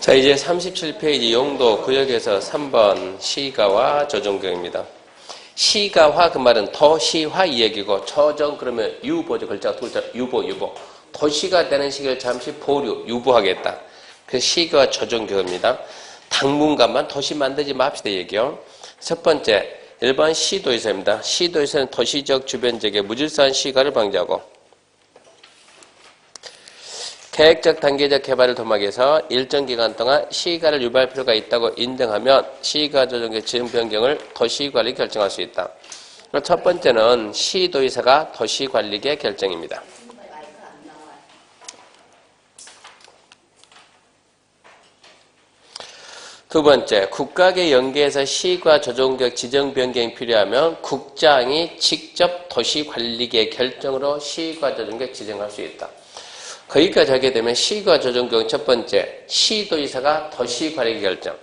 자, 이제 37페이지 용도 구역에서 3번 시가와 조정경입니다. 시가화 그 말은 도시화 이 얘기고 조정 그러면 유보죠. 글자가 두 글자 유보. 도시가 되는 시기를 잠시 보류, 유보하겠다. 그래서 시가와 조정경입니다. 당분간만 도시 만들지 맙시다 얘기요. 첫 번째 1번 시도의사입니다. 시도의사는 도시적 주변지역의 무질서한 시가를 방지하고 계획적 단계적 개발을 도모하기 위해서 일정 기간 동안 시가를 유보할 필요가 있다고 인정하면 시가 조정의 지정 변경을 도시관리 결정할 수 있다. 첫 번째는 시도의사가 도시관리계 결정입니다. 두 번째, 국가계 연계에서 시가 조정구역 지정 변경이 필요하면 국장이 직접 도시관리계 결정으로 시가 조정구역 지정할 수 있다. 거기까지 하게 되면 시가 조정구역 첫 번째, 시도의사가 도시관리계 결정.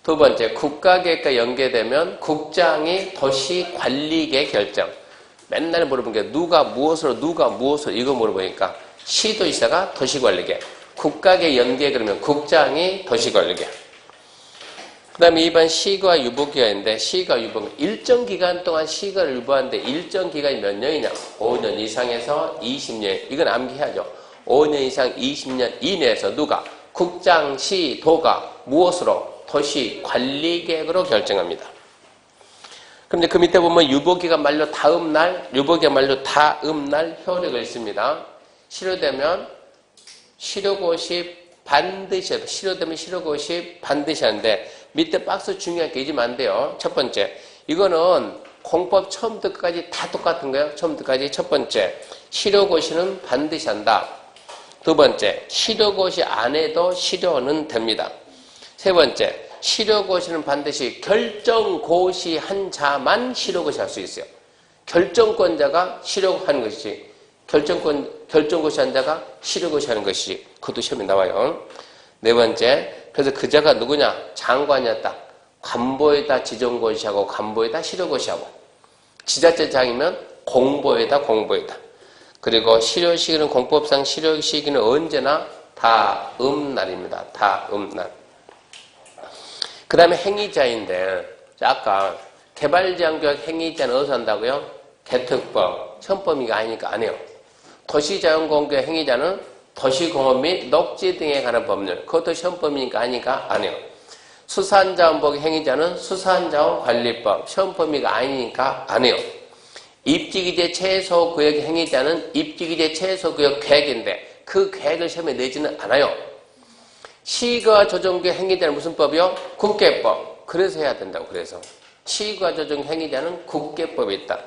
두 번째, 국가계획과 연계되면 국장이 도시관리계 결정. 맨날 물어본 게 누가 무엇으로 이거 물어보니까 시도의사가 도시관리계. 국가계 연계 그러면 국장이 도시관리계. 그 다음에 2번 시가 유보기간인데 시가 유보 일정 기간 동안 시가를 유보하는데 일정 기간이 몇 년이냐? 5년 이상에서 20년. 이건 암기해야죠. 5년 이상 20년 이내에서 누가? 국장, 시, 도가 무엇으로? 도시관리계획으로 결정합니다. 그런데 그 밑에 보면 유보기간 만료 다음 날 효력을 있습니다. 실효되면 실효고시 반드시 해도 실효되면 실효고시 반드시 하는데 밑에 박스 중요한 게 잊으면 안 돼요. 첫 번째, 이거는 공법 처음부터 끝까지 다 똑같은 거예요. 처음부터 끝까지. 첫 번째, 실효고시는 반드시 한다. 두 번째, 실효고시 안 해도 실효는 됩니다. 세 번째, 실효고시는 반드시 결정고시한 자만 실효고시 할 수 있어요. 결정권자가 실효하는 것이지 결정고시 한 자가 실효고시 하는 것이지 그것도 시험에 나와요. 네 번째, 그래서 그 자가 누구냐? 장관이었다. 관보에다 지정고시하고 관보에다 실효고시하고 지자체장이면 공보에다 공보에다. 그리고 실효시기는 공법상 실효시기는 언제나 다음 날입니다. 다음 날. 그 다음에 행위자인데 아까 개발제한교육 행위자는 어디서 한다고요? 개특법, 시험범위가 아니니까 안 해요. 도시자연공교육 행위자는 도시공업 및 녹지 등에 관한 법률, 그것도 시험범위니까 아니니까 안 해요. 수산자원복 행위자는 수산자원관리법, 시험범위가 아니니까 안 해요. 입지기재 최소구역 행위자는 입지기재 최소구역 계획인데 그 계획을 시험에 내지는 않아요. 시가 조정구역 행위자는 무슨 법이요? 국계법. 그래서 해야 된다고. 그래서 시가 조정 행위자는 국계법이 있다.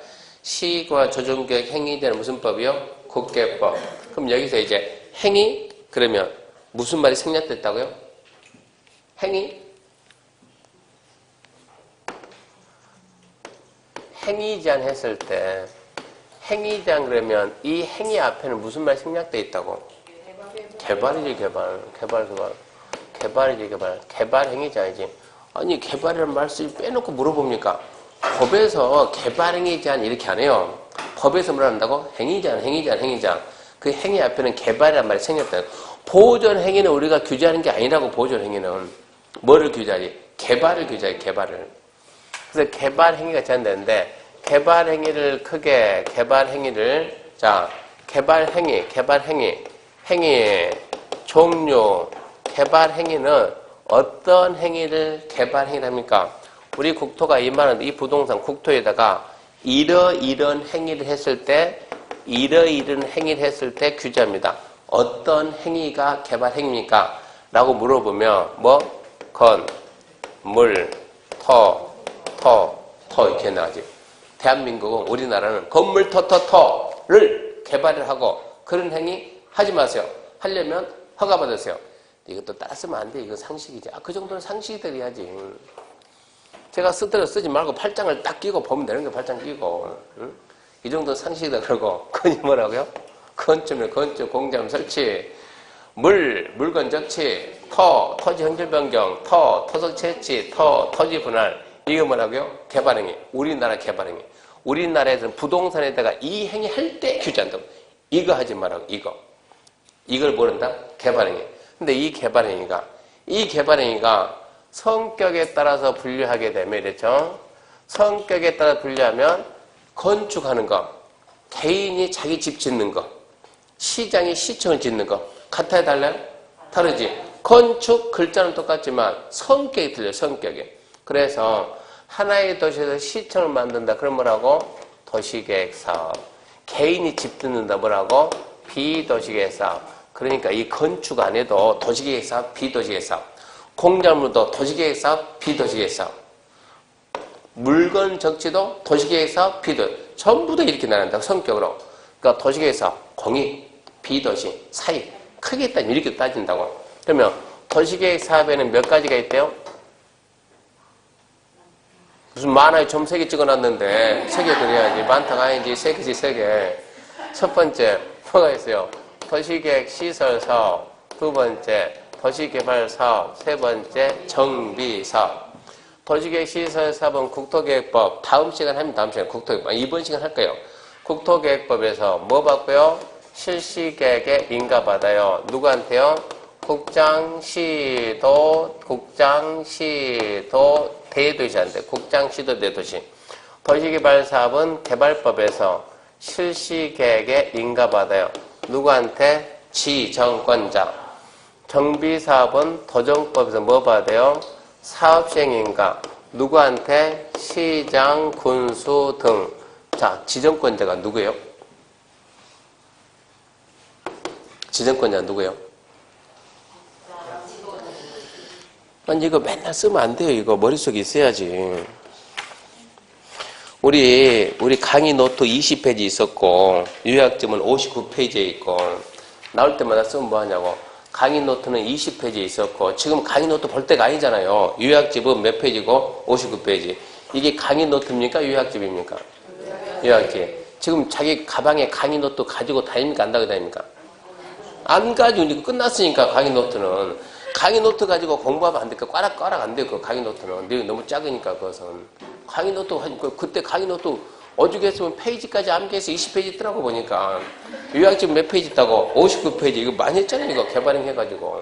시가 조정구역 행위자는 무슨 법이요? 국계법. 그럼 여기서 이제 행위 그러면 무슨 말이 생략됐다고요? 행위제한 했을 때 행위제한 그러면 이 행위 앞에는 무슨 말이 생략돼 있다고? 개발이지 개발 행위제한이지. 아니 개발이라는 말씀을 빼놓고 물어봅니까? 법에서 개발 행위제한 이렇게 안 해요. 법에서 뭘 한다고? 행위제한. 그 행위 앞에는 개발이라는 말이 생겼다. 보존 행위는 우리가 규제하는 게 아니라고. 보존 행위는 뭐를 규제하지? 개발을 규제해. 개발을. 그래서 개발 행위가 제한되는데 개발 행위를 크게 개발 행위를 행위 종류 개발 행위는 어떤 행위를 개발 행위랍니까? 우리 국토가 이만한 이 부동산 국토에다가 이런 행위를 했을 때 규제합니다. 어떤 행위가 개발 행위입니까? 라고 물어보면 물, 토 이렇게 나가지. 대한민국은 우리나라는 건물 토를 개발을 하고 그런 행위 하지 마세요. 하려면 허가 받으세요. 이것도 따라 쓰면 안 돼. 이건 상식이지. 그 정도는 상식이 해야지. 제가 쓰지 말고 팔짱을 딱 끼고 보면 되는 거예요. 팔짱 끼고. 응? 이 정도는 상식이다 그러고 그건 뭐라고요? 건축, 공장 설치, 물건 적치, 토지 형질 변경, 토속 채취, 토지 분할. 이거 뭐라고요? 개발행위. 우리나라 개발행위. 우리나라에서는 부동산에다가 이 행위 할 때 규제한다고. 이거 하지 말라고. 이걸 모른다? 개발행위. 근데 이 개발행위가 이 개발행위가 성격에 따라서 분류하게 되면 이랬죠. 성격에 따라 분류하면 건축하는 거, 개인이 자기 집 짓는 거, 시장이 시청을 짓는 거 같아야 달라요? 다르지. 건축 글자는 똑같지만 성격이 틀려요. 성격이. 그래서 하나의 도시에서 시청을 만든다. 그럼 뭐라고? 도시계획 사업. 개인이 집 짓는다. 뭐라고? 비도시계획 사업. 그러니까 이 건축 안에도 도시계획 사업, 비도시계획 사업. 공작물도 도시계획 사업, 비도시계획 사업. 물건 적지도 도시계획 사업, 비도시. 전부 다 이렇게 나눈다. 성격으로. 그러니까 도시계획 사업, 공익, 비도시, 사익. 크게 따지면 이렇게 따진다고. 그러면 도시계획 사업에는 몇 가지가 있대요? 무슨 만화에 좀 3개 찍어놨는데 3개 그려야지. 많다가 아니지. 3개지 3개. 첫 번째 뭐가 있어요? 도시계획 시설사업. 두 번째 도시개발사업. 세 번째 정비사업. 도시계획 시설사업은 국토계획법. 다음 시간 하면 다음 시간 국토계획법. 이번 시간 할 거예요. 국토계획법에서 뭐 받고요? 실시계획에 인가받아요. 누구한테요? 국장시도 대도시한테. 국장시도 대도시. 도시개발사업은 개발법에서 실시계획에 인가받아요. 누구한테? 지정권자. 정비사업은 도정법에서 뭐 받아요? 사업시행인가. 누구한테? 시장, 군수 등. 자, 지정권자가 누구예요? 지정권자가 누구예요? 아니, 이거 맨날 쓰면 안 돼요. 이거 머릿속에 있어야지. 우리 강의 노트 20페이지 있었고, 요약점은 59페이지에 있고, 나올 때마다 쓰면 뭐 하냐고. 강의 노트는 20페이지에 있었고, 지금 강의 노트 볼 때가 아니잖아요. 요약집은 몇 페이지고? 59페이지. 이게 강의 노트입니까? 요약집입니까? 요약집. 지금 자기 가방에 강의 노트 가지고 다닙니까? 안 다닙니까? 안 가지고 끝났으니까 강의 노트는. 강의 노트 가지고 공부하면 안 돼. 꽈락 안 돼요. 그 강의 노트는. 내용이 너무 작으니까 그것은. 강의 노트, 그때 강의 노트 어저께 했으면 페이지까지 암기해서 20페이지 있더라고 보니까. 요약집 몇 페이지 있다고? 59페이지. 이거 많이 했잖아요. 이거 개발행 해가지고.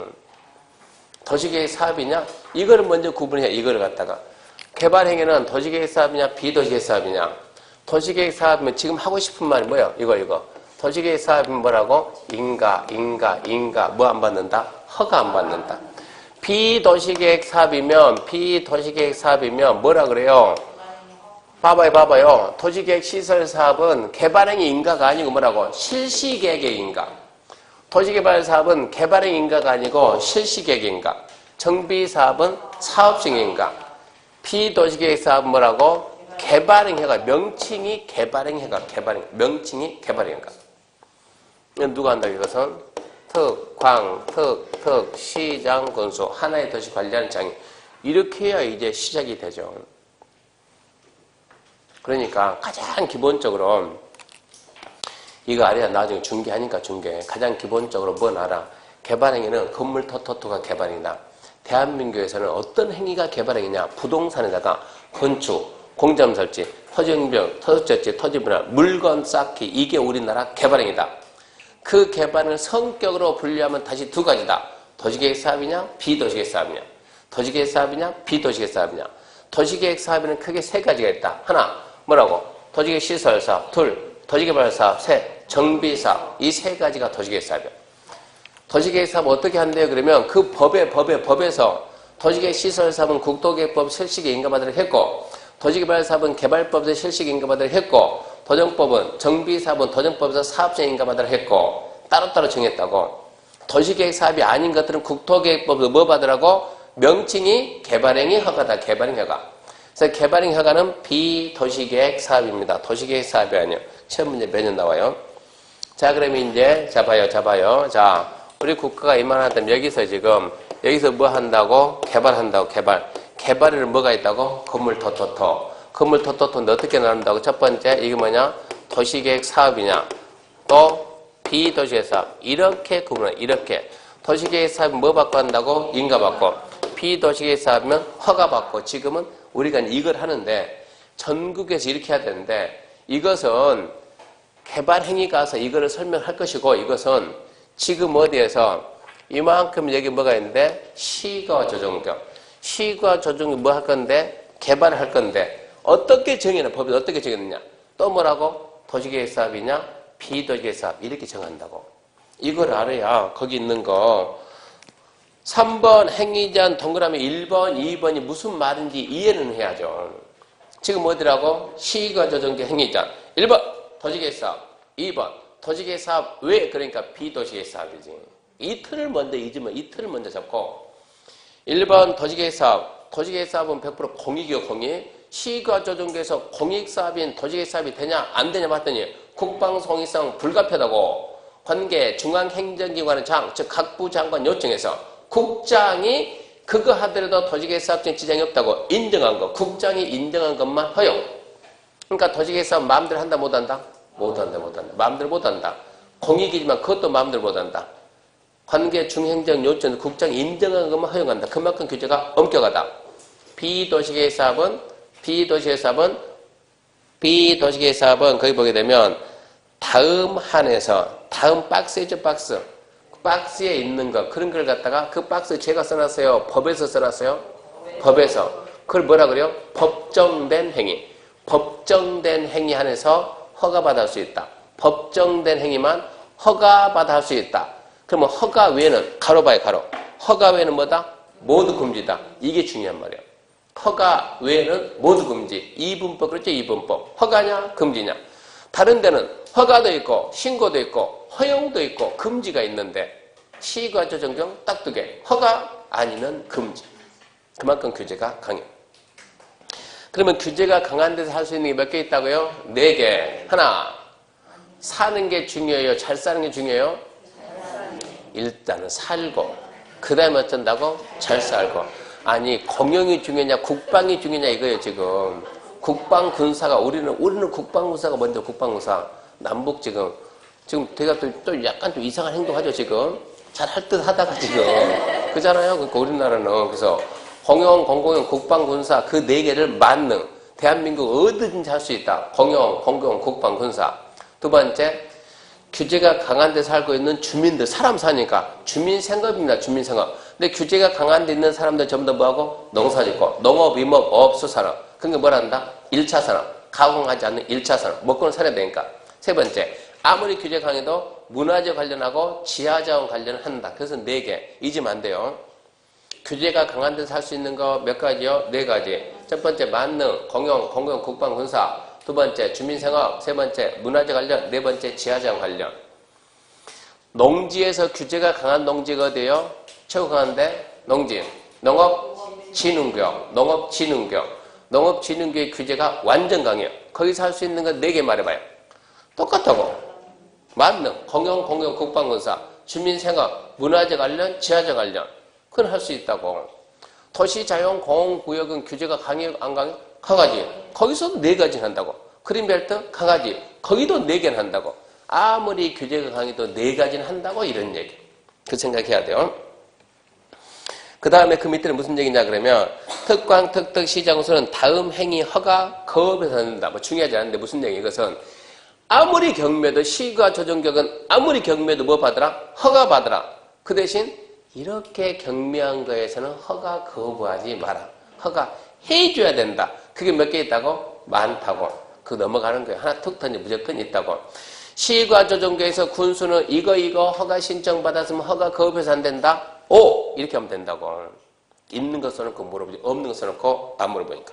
도시계획 사업이냐? 이거를 먼저 구분해. 이거를 갖다가. 개발행위는 도시계획 사업이냐? 비도시계획 사업이냐? 도시계획 사업이면 지금 하고 싶은 말이 뭐예요? 이거. 도시계획 사업은 뭐라고? 인가. 뭐 안 받는다? 허가 안 받는다. 비도시계획 사업이면 뭐라 그래요? 봐봐요. 도시계획 시설 사업은 개발행위 인가가 아니고 뭐라고? 실시계획의 인가. 도시개발 사업은 개발행 인가가 아니고 실시계획 인가. 정비사업은 사업식 인가. 비도시계획 사업은 뭐라고? 개발행위가 명칭이 개발행위가 명칭이 개발행위가. 누가 한다 이것은? 특, 시장, 군수 하나의 도시 관리하는 장애. 이렇게 해야 이제 시작이 되죠. 그러니까 가장 기본적으로 이거 알아야 나중에 중개하니까 중개. 가장 기본적으로 뭔 알아? 개발행위는 건물 토토가 개발이다. 대한민국에서는 어떤 행위가 개발행위냐? 부동산에다가 건축, 공장 설치, 토지변경, 토지저지, 토지분할, 물건 쌓기. 이게 우리나라 개발행위다. 그 개발을 성격으로 분류하면 다시 두 가지다. 도시계획 사업이냐? 비도시계획 사업이냐? 도시계획 사업이냐? 비도시계획 사업이냐? 도시계획 사업에는 크게 세 가지가 있다. 하나, 뭐라고? 도시계획 시설 사업. 둘, 도시개발 사업. 셋, 정비 사업. 이 세 가지가 도시계획 사업이야. 도시계획 사업 어떻게 한대요? 그러면 그 법에서 도시계획 시설 사업은 국토계획법 실시계획 인가받으도록 했고, 도시개발 사업은 개발법에서 실시계획 인가받으도록 했고, 도정법은 정비사업은 도정법에서 사업시행 인가받으도록 했고 따로따로 정했다고. 도시계획 사업이 아닌 것들은 국토계획법에서 뭐 받으라고? 명칭이 개발행위 허가다. 개발행위 허가. 그래서 개발행위 허가는 비도시계획 사업입니다. 도시계획 사업이 아니에요. 시험 문제 매년 나와요. 자, 그러면 이제 봐요. 자, 우리 국가가 이만하다면 여기서 뭐 한다고? 개발한다고. 개발에는 뭐가 있다고? 건물 건물 토토는 어떻게 나눈다고? 첫 번째, 이게 뭐냐? 도시계획 사업이냐? 또 비도시계획 사업. 이렇게 구분해. 이렇게. 도시계획 사업은 뭐 받고 한다고? 인가 받고. 비도시계획 사업이면 허가 받고. 지금은 우리가 이걸 하는데 전국에서 이렇게 해야 되는데 이것은 개발행위 가서 이거를 설명할 것이고 이것은 지금 어디에서 이만큼 여기 뭐가 있는데 시가 조정경. 시가 조정이 뭐 할 건데? 개발할 건데 어떻게 정해놔? 법이 어떻게 정했느냐? 또 뭐라고? 도시계획 사업이냐? 비도시계획 사업 이렇게 정한다고. 이걸 알아야 거기 있는 거 3번 행위제한 동그라미 1번, 2번이 무슨 말인지 이해는 해야죠. 지금 어디라고? 시가 조정계 행위제한 1번 도시계획 사업, 2번 도시계획 사업 왜? 그러니까 비도시계획 사업이지. 이 틀을 먼저 잊으면 이 틀을 먼저 잡고 1번 도시계획 사업. 도시계획 사업은 100% 공익이요, 공익. 시가 조정계에서 공익사업인 도시계획 사업이 되냐 안 되냐 봤더니 국방송익상 불가피하다고 관계 중앙행정기관의 장, 즉 각부 장관 요청해서 국장이 그거 하더라도 도시계획 사업적인 지장이 없다고 인정한 거. 국장이 인정한 것만 허용. 그러니까 도시계획 사업 마음대로 한다 못한다? 못한다. 마음대로 못한다. 공익이지만 그것도 마음대로 못한다. 관계 중행정 요청 국장이 인정한 것만 허용한다. 그만큼 규제가 엄격하다. 비도시계획 사업은 거기 보게 되면 다음 한에서 다음 박스죠, 박스. 박스에 있는 거 그런 걸 갖다가 그 박스 제가 써놨어요. 법에서 써놨어요. 법에서. 그걸 뭐라 그래요? 법정된 행위. 법정된 행위 한에서 허가받을 수 있다. 법정된 행위만 허가받을 수 있다. 그러면 허가 외에는 가로 봐요, 가로. 허가 외에는 뭐다? 모두 금지다. 이게 중요한 말이에요. 허가 외에는 모두 금지. 이분법 그렇죠? 이분법. 허가냐 금지냐. 다른 데는 허가도 있고 신고도 있고 허용도 있고 금지가 있는데 시가 조정경 딱 두 개. 허가 아니면 금지. 그만큼 규제가 강해. 그러면 규제가 강한 데서 할 수 있는 게 몇 개 있다고요? 4개. 하나, 사는 게 중요해요? 잘 사는 게 중요해요? 일단은 살고 그 다음에 어쩐다고? 잘 살고. 아니 공영이 중요냐 국방이 중요냐 이거예요. 지금 국방군사가 우리는 국방군사가 먼저. 국방군사 남북 지금 제가 또 약간 좀 이상한 행동하죠. 지금 잘 할 듯 하다가 지금 그잖아요. 그러니까 우리나라는 그래서 공영, 공공영, 국방군사 그 4개를 만능 대한민국 어디든지 할 수 있다. 공영, 공공, 국방군사. 두 번째 규제가 강한 데 살고 있는 주민들, 사람 사니까 주민생업입니다. 주민생업. 근데 규제가 강한 데 있는 사람들 전부 다 뭐하고? 농사짓고 농업, 임업, 어업, 수산업. 그러니까 뭘 한다? 1차 산업. 가공하지 않는 1차 산업. 먹고는 살아야 되니까. 세 번째, 아무리 규제 강해도 문화재 관련하고 지하자원 관련을 한다. 그래서 4개. 잊으면 안 돼요. 규제가 강한 데서 할 수 있는 거 몇 가지요? 4가지. 첫 번째, 만능, 공영, 공공, 국방, 군사. 두 번째, 주민생업. 세 번째, 문화재 관련. 네 번째, 지하자원 관련. 농지에서 규제가 강한 농지가 어디예요? 최고 강한데? 농지. 농업진흥구역. 농업진흥구역 규제가 완전 강해요. 거기서 할 수 있는 건 4개 말해봐요. 똑같다고. 만능, 공영, 공공, 국방, 군사. 주민생업, 문화재 관련, 지하재 관련. 그건 할 수 있다고. 도시자연공원구역은 규제가 강해요? 안 강해요? 강하지. 거기서도 4가지는 한다고. 그린벨트? 강하지. 거기도 4개는 한다고. 아무리 규제가 강해도 4가지는 한다고 이런 얘기. 그 생각해야 돼요. 그 다음에 그 밑에는 무슨 얘기냐 그러면 특광, 특특, 시장소는 다음 행위 허가 거업에서 한다. 뭐 중요하지 않은데 무슨 얘기 이것은 아무리 경매도 시가 조정격은 아무리 경매도 뭐 받으라? 허가 받으라. 그 대신 이렇게 경미한 거에서는 허가 거부하지 마라. 허가 해줘야 된다. 그게 몇 개 있다고? 많다고. 그거 넘어가는 거예요. 하나 툭 던지 무조건 있다고. 시가 조정계에서 군수는 이거 허가 신청 받았으면 허가 거부해서 안 된다? 오! 이렇게 하면 된다고. 있는 거 써놓고 물어보지. 없는 거 써놓고 안 물어보니까.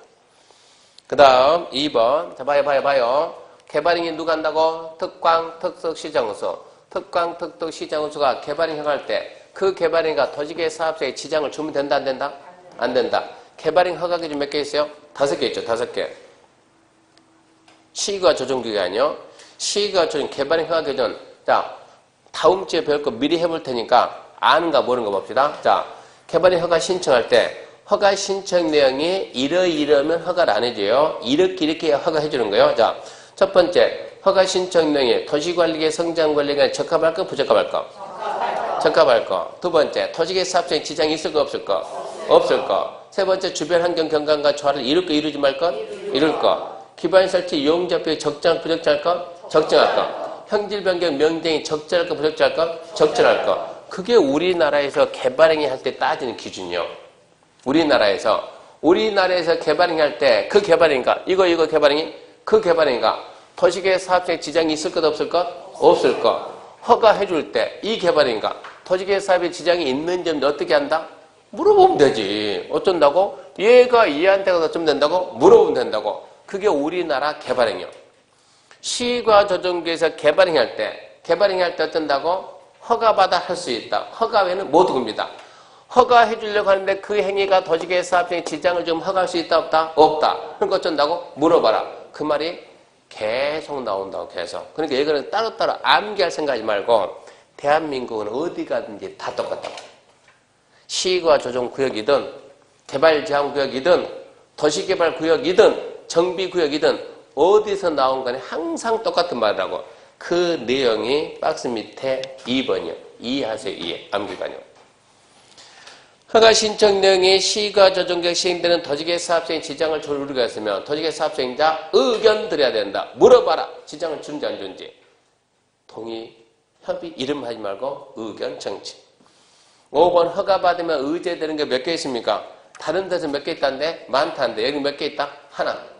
그 다음 2번. 자, 봐요. 개발행위 누가 한다고? 특광, 특특, 시장우수. 특광, 특특, 시장우수가 개발행위 할 때 그 개발행위가 도시계획 사업자에 지장을 주면 된다, 안 된다? 안 된다. 개발행위 허가 기준 몇 개 있어요? 5개 있죠, 5개. 시가 조정규칙이 아니요. 시가 조정, 개발행위 허가 기준. 자, 다음 주에 배울 거 미리 해볼 테니까 아는가 모르는가 봅시다. 자, 개발행위 허가 신청할 때 허가 신청 내용이 이러면 허가를 안 해줘요. 이렇게 허가해주는 거예요. 자, 첫 번째, 허가 신청 내용이 도시관리계 성장관리에 적합할 거, 부적합할 거? 적합할 거. 두 번째, 도시계획 사업장에 지장이 있을 거, 없을 거? 없을 거. 세 번째, 주변 환경 경관과 조화를 이룰 거, 이루지 말 거? 이룰 거. 기반 설치 용적비에 적정, 부적정할 거? 적정할 거. 형질 변경 명령이 적절할 거, 부적절할 거? 적절할 거. 그게 우리나라에서 개발행위 할 때 따지는 기준이요. 우리나라에서 개발행위 할 때 그 개발행위가 이거 개발행위 그 개발행위가 도시계획 사업장에 지장이 있을 것 없을 것? 없을 것. 허가해 줄 때 이 개발행위가 도시계획 사업에 지장이 있는 점도 어떻게 한다? 물어보면 되지. 어쩐다고? 얘가 이해한 데가 어쩜 된다고? 물어보면 된다고. 그게 우리나라 개발행위요. 시가 조정구에서 개발행위 할 때 어쩐다고? 허가받아 할 수 있다. 허가 외에는 못 합니다. 허가해 주려고 하는데 그 행위가 도시계획 사업장에 지장을 좀 허가할 수 있다 없다? 없다. 그러니까 어쩐다고? 물어봐라. 그 말이 계속 나온다고 계속. 그러니까 이거는 따로따로 암기할 생각하지 말고 대한민국은 어디 가든지 다 똑같다고. 시가 조정구역이든 개발제한구역이든 도시개발구역이든 정비구역이든 어디서 나온 거니 항상 똑같은 말이라고. 그 내용이 박스 밑에 2번이요. 이해하세요. 이해. 암기관이요. 허가 신청 내용이 시가 조정구역 시행되는 도시계획 사업장에 지장을 줄 우려가 있으면 도시계획 사업자인자 의견 드려야 된다. 물어봐라. 지장을 주는지 안 주는지. 동의, 협의, 이름 하지 말고 의견, 정치. 5번 허가받으면 의제되는 게 몇 개 있습니까? 다른 데서 몇 개 있다는데 많다는데 여기 몇 개 있다? 하나.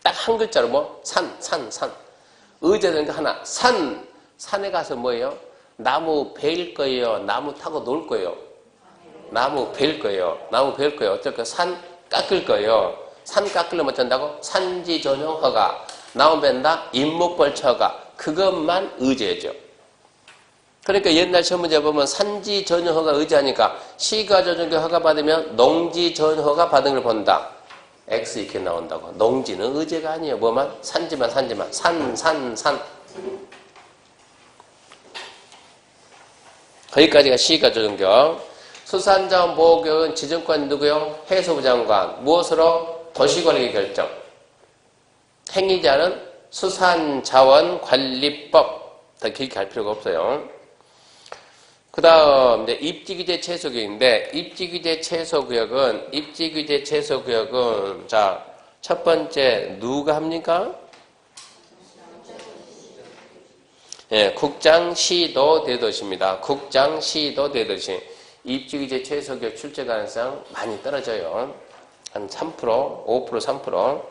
딱 한 글자로 뭐? 산. 의제되는 게 하나. 산에 가서 뭐예요? 나무 베일 거예요? 나무 타고 놀 거예요? 나무 베일 거예요? 어쩔 거예요? 산 깎을 거예요? 산 깎으려면 어쩐다고? 산지 전용 허가. 나무 벤다? 임목벌채 허가. 그것만 의제죠. 그러니까 옛날 시험 문제 보면 산지 전용 허가 의제하니까 시가 조정구 허가 받으면 농지 전용 허가 받은 걸 본다. X 이렇게 나온다고. 농지는 의제가 아니에요. 뭐만? 산지만. 산. 거기까지가 시가 조정구역. 수산자원 보호구역은 지정권이 누구요? 해수부 장관. 무엇으로? 도시관리 결정. 행위자는 수산자원관리법. 더 길게 할 필요가 없어요. 그 다음, 이제 입지규제 최소구역인데, 입지규제 최소구역은, 자, 첫 번째, 누가 합니까? 예, 국장, 시도, 대도시입니다. 국장, 시도, 대도시. 입지규제 최소구역 출제 가능성 많이 떨어져요. 한 3%, 5%, 3%.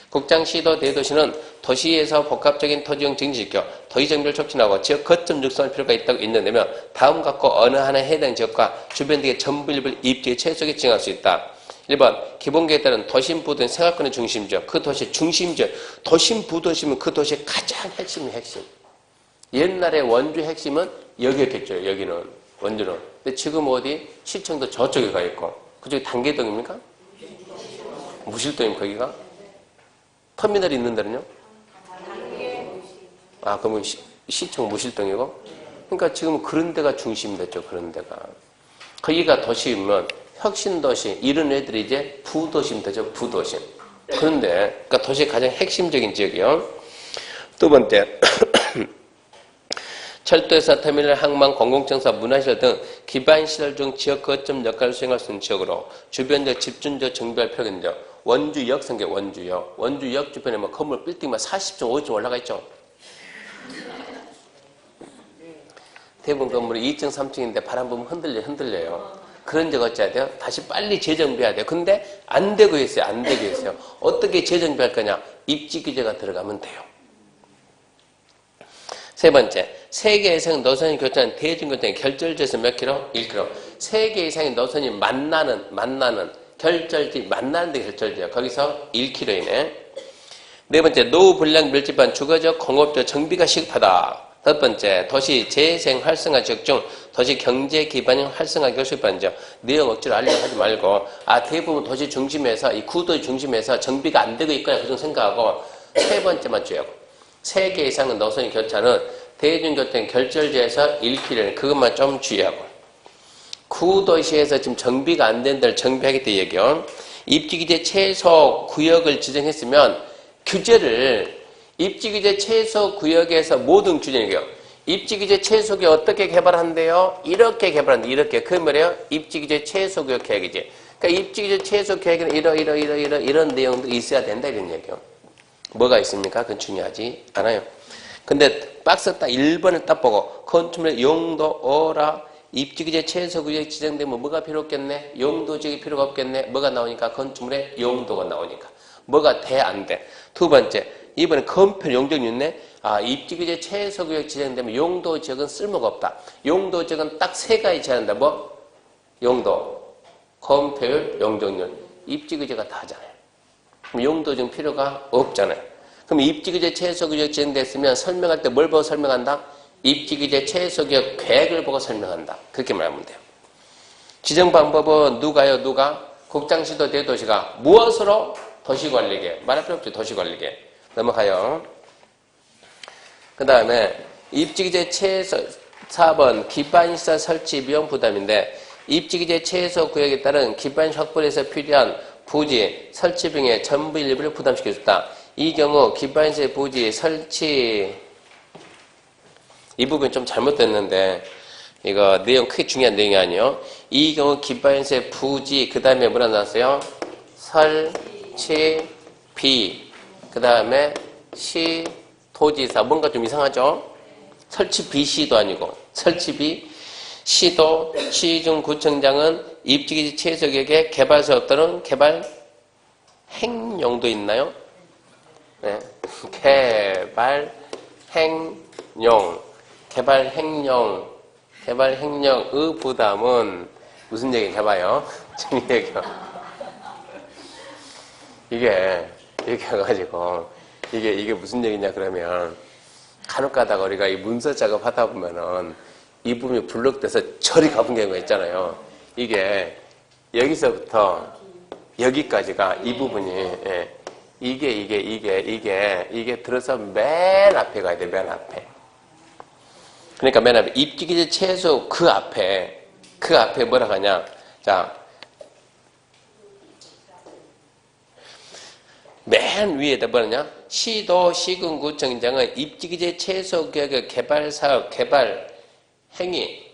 국장, 시도, 대도시는 도시에서 복합적인 토지용 정지시켜 도시 정비를 촉진하고 지역 거점 육성할 필요가 있다고 인정되면 다음 갖고 어느 하나에 해당 지역과 주변 지역의 전부 일부를 입지의 최소에 지정할 수 있다. 1번 기본계획에 따른 도심 부도는 생활권의 중심지역. 그 도시의 중심지역. 도심 부도시면 그 도시의 가장 핵심이 핵심. 옛날에 원주 핵심은 여기였겠죠. 여기는 원주는. 근데 지금 어디? 시청도 저쪽에 가 있고. 그쪽이 단계동입니까? 무실동입니까 거기가? 터미널이 있는 데는요? 아, 그러면 시청 무실동이고? 그러니까 지금 그런 데가 중심이 됐죠, 그런 데가. 거기가 도시면 혁신도시, 이런 애들이 이제 부도심 되죠, 부도심. 그런데, 그러니까 도시의 가장 핵심적인 지역이요. 두 번째, 철도에서 터미널, 항만, 공공청사, 문화시설 등 기반시설 중 지역 거점 역할을 수행할 수 있는 지역으로 주변적 집중적 정비할 필요가 있는데요. 원주역 생겨, 원주역. 원주역 주변에 뭐 건물 빌딩만 40층, 50층 올라가 있죠. 대부분 건물이 2층, 3층인데 바람 불면 흔들려요. 그런 적 어찌해야 돼요? 다시 빨리 재정비해야 돼요. 근데 안 되고 있어요. 어떻게 재정비할 거냐? 입지 규제가 들어가면 돼요. 세 번째, 3개 이상 노선이 교차하는 대중교통의 결절지에서 몇 킬로? 1킬로. 3개 이상의 노선이 만나는 결절지, 만나는 데 결절지야. 거기서 1킬로이네. 네 번째, 노후 불량 밀집한 주거적, 공업적 정비가 시급하다. 다섯 번째, 도시 재생 활성화 지역 중 도시 경제 기반형 활성화 교수반 지역. 내용 억지로 알려고 하지 말고, 대부분 도시 중심에서, 이 구도의 중심에서 정비가 안 되고 있거나 그런 생각하고, 세 번째만 주의하고. 3개 이상의 노선이 교차하는 대중교통 결절지에서 1킬로는 그것만 좀 주의하고. 구도시에서 지금 정비가 안 된 데를 정비하겠다 얘기요. 입지규제 최소 구역을 지정했으면 규제를 입지규제 최소 구역에서 모든 규제는요. 입지규제 최소 구역 어떻게 개발한대요? 이렇게 개발한대. 이렇게. 그 말이에요. 입지규제 최소 구역 계획이지. 그러니까 입지규제 최소 계획에는 이런 내용도 있어야 된다 이런 얘기요. 뭐가 있습니까? 그건 중요하지 않아요. 근데 박스 딱 1번을 딱 보고 건축물의 용도, 어라, 입지기재 최소구역이 지정되면 뭐가 필요 없겠네? 용도지역이 필요가 없겠네? 뭐가 나오니까? 건축물의 용도가 나오니까. 뭐가 돼? 안 돼? 두 번째, 이번에 건폐 용적률네. 아, 입지기재 최소구역 지정되면 용도지역은 쓸모가 없다. 용도지역은 딱 세 가지 제한한다. 뭐? 용도, 건폐율, 용적률. 입지기재가 다 하잖아요. 그럼 용도지역 필요가 없잖아요. 그럼 입지기재 최소구역 지정됐으면 설명할 때 뭘 보고 설명한다? 입지기재 최소구역 계획을 보고 설명한다. 그렇게 말하면 돼요. 지정 방법은 누가요? 누가? 국장시도 대도시가 무엇으로? 도시관리계. 말할 필요 없죠. 도시관리계. 넘어가요. 그 다음에 입지기재 최소 4번 기반시설 설치 비용 부담인데 입지기재 최소구역에 따른 기반시 확보에서 필요한 부지, 설치 비용의 전부 일부를 부담시켜줬다. 이 경우 기반시설 부지, 설치 이 부분 좀 잘못됐는데 이거 내용 크게 중요한 내용이 아니에요. 이 경우 기반시설 부지 그 다음에 뭐라 나왔어요? 설치 비 그 다음에 시 도지사 뭔가 좀 이상하죠? 설치 비시도 아니고 설치 비 시도 시중구청장은 입지기재 최소구역에 개발사업 또는 개발 행령도 있나요? 네. 개발 행령 개발 행령의 부담은 무슨 얘기인지 해봐요. 정리해요. 이게 이렇게 해가지고 이게 무슨 얘기냐 그러면 간혹 가다가 우리가 이 문서 작업 하다 보면은 이 부분이 블록돼서 저리 가본 경우가 있잖아요. 이게 여기서부터 여기까지가 이 부분이 예. 이게 들어서 맨 앞에 가야 돼. 맨 앞에. 그러니까 맨 앞에 입지기재 최소 그 앞에 뭐라 하냐. 자, 맨 위에다 뭐냐? 시도 시군구청장은 입지기재 최소구역의 개발사업, 개발 행위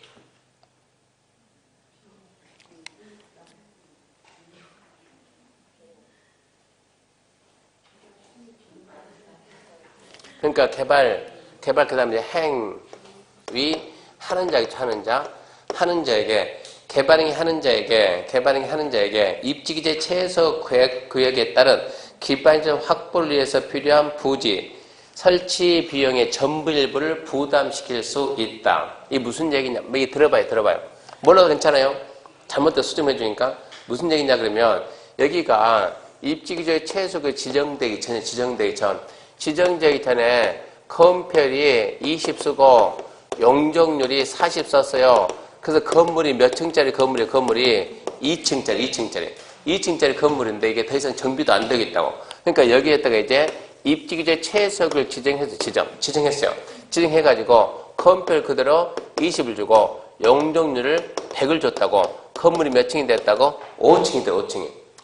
그러니까 개발 그 다음에 행위 하는 자에게 개발행위 하는 자에게 입지기재 최소구역에 따른 기반시설 확보를 위해서 필요한 부지, 설치 비용의 전부 일부를 부담시킬 수 있다. 이게 무슨 얘기냐? 이게 들어봐요. 몰라도 괜찮아요? 잘못된 수정해 주니까 무슨 얘기냐 그러면 여기가 입지기재 최소구역 지정되기 전에 건폐율이 20 쓰고 용적률이 40 썼어요. 그래서 건물이 몇 층짜리 건물이 2층짜리 건물인데 이게 더 이상 정비도 안 되겠다고. 그러니까 여기에다가 이제 입지기재 최소구역을 지정했어요. 지정해가지고 건폐율 그대로 20을 주고 용적률을 100을 줬다고. 건물이 몇 층이 됐다고? 5층이 돼.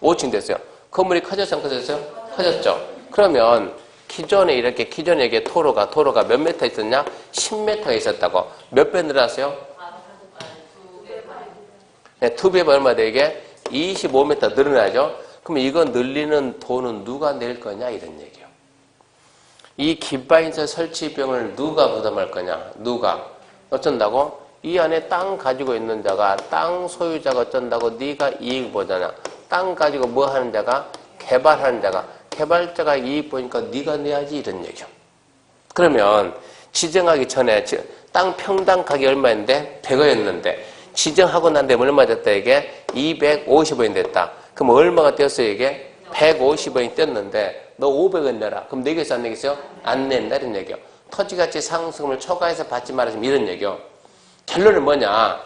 5층 됐어요. 건물이 커졌어요? 안 커졌어요? 커졌죠. 그러면 기존에 이게 도로가 몇 미터 있었냐? 10m가 있었다고. 몇 배 늘어났어요? 네, 2배면 얼마 돼 이게? 25m 늘어나죠? 그럼 이거 늘리는 돈은 누가 낼 거냐? 이런 얘기예요. 이 기반시설 설치 비용을 누가 부담할 거냐? 누가? 어쩐다고? 이 안에 땅 가지고 있는 자가, 땅 소유자가 어쩐다고? 네가 이익 보잖아. 땅 가지고 뭐 하는 자가? 개발하는 자가. 개발자가 이익 보니까 네가 내야지 이런 얘기죠. 그러면 지정하기 전에 땅 평당 가격이 얼마였는데? 100원이었는데 지정하고 난 다음에 얼마 됐다 이게? 250원이 됐다. 그럼 얼마가 뛰었어요 이게? 150원이 뛰었는데 너 500원 내라. 그럼 내겠어 안 내겠어요? 안 낸다 이런 얘기요. 토지가치 상승을 초과해서 받지 말아주면 이런 얘기요. 결론은 뭐냐?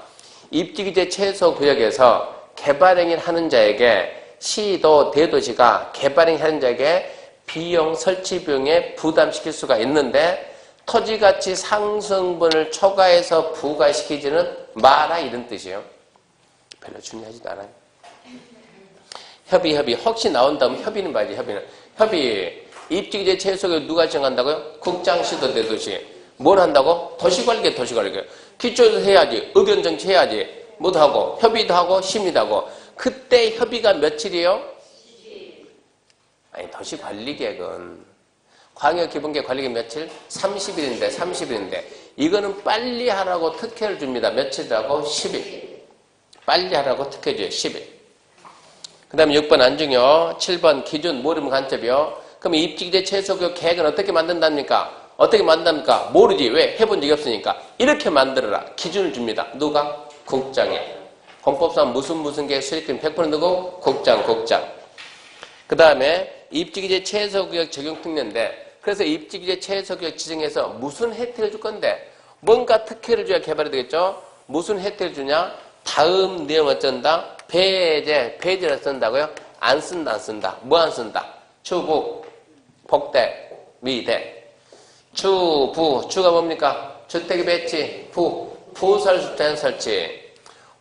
입지기재 최소구역에서 개발행위를 하는 자에게 시도 대도시가 개발행위 하는 자에게 비용 설치 비용에 부담시킬 수가 있는데 토지가치 상승분을 초과해서 부과시키지는 마라 이런 뜻이에요. 별로 중요하지도 않아요. 협의 혹시 나온다면 협의는 봐야지. 협의 입지기재 최소구역 누가 정한다고요? 국장시도 대도시. 뭘 한다고? 도시관리계. 기초도 해야지. 의견 정치해야지. 뭐도 하고 협의도 하고 심의도 하고. 그때 협의가 며칠이에요? 아니 도시관리계획은 광역기본계획 관리계획 며칠? 30일인데 이거는 빨리 하라고 특혜를 줍니다. 며칠이라고? 10일. 빨리 하라고 특혜 줘요. 10일. 그 다음에 6번 안중요. 7번 기준 모름 간첩이요. 그럼 입지기재 최소교육 계획은 어떻게 만든답니까? 어떻게 만든답니까? 모르지. 왜? 해본 적이 없으니까. 이렇게 만들어라. 기준을 줍니다. 누가? 국장이. 헌법상 무슨 계획 수립금 100% 누구? 국장. 그 다음에 입지기재 최소교육 적용 특례인데 그래서 입지기재 최소교육 지정해서 무슨 혜택을 줄 건데 뭔가 특혜를 줘야 개발이 되겠죠? 무슨 혜택을 주냐? 다음 내용 어쩐다? 배제를 쓴다고요? 안 쓴다. 뭐 안 쓴다? 추부, 복대, 미대. 추가 뭡니까? 주택의 배치, 부설주택 설치.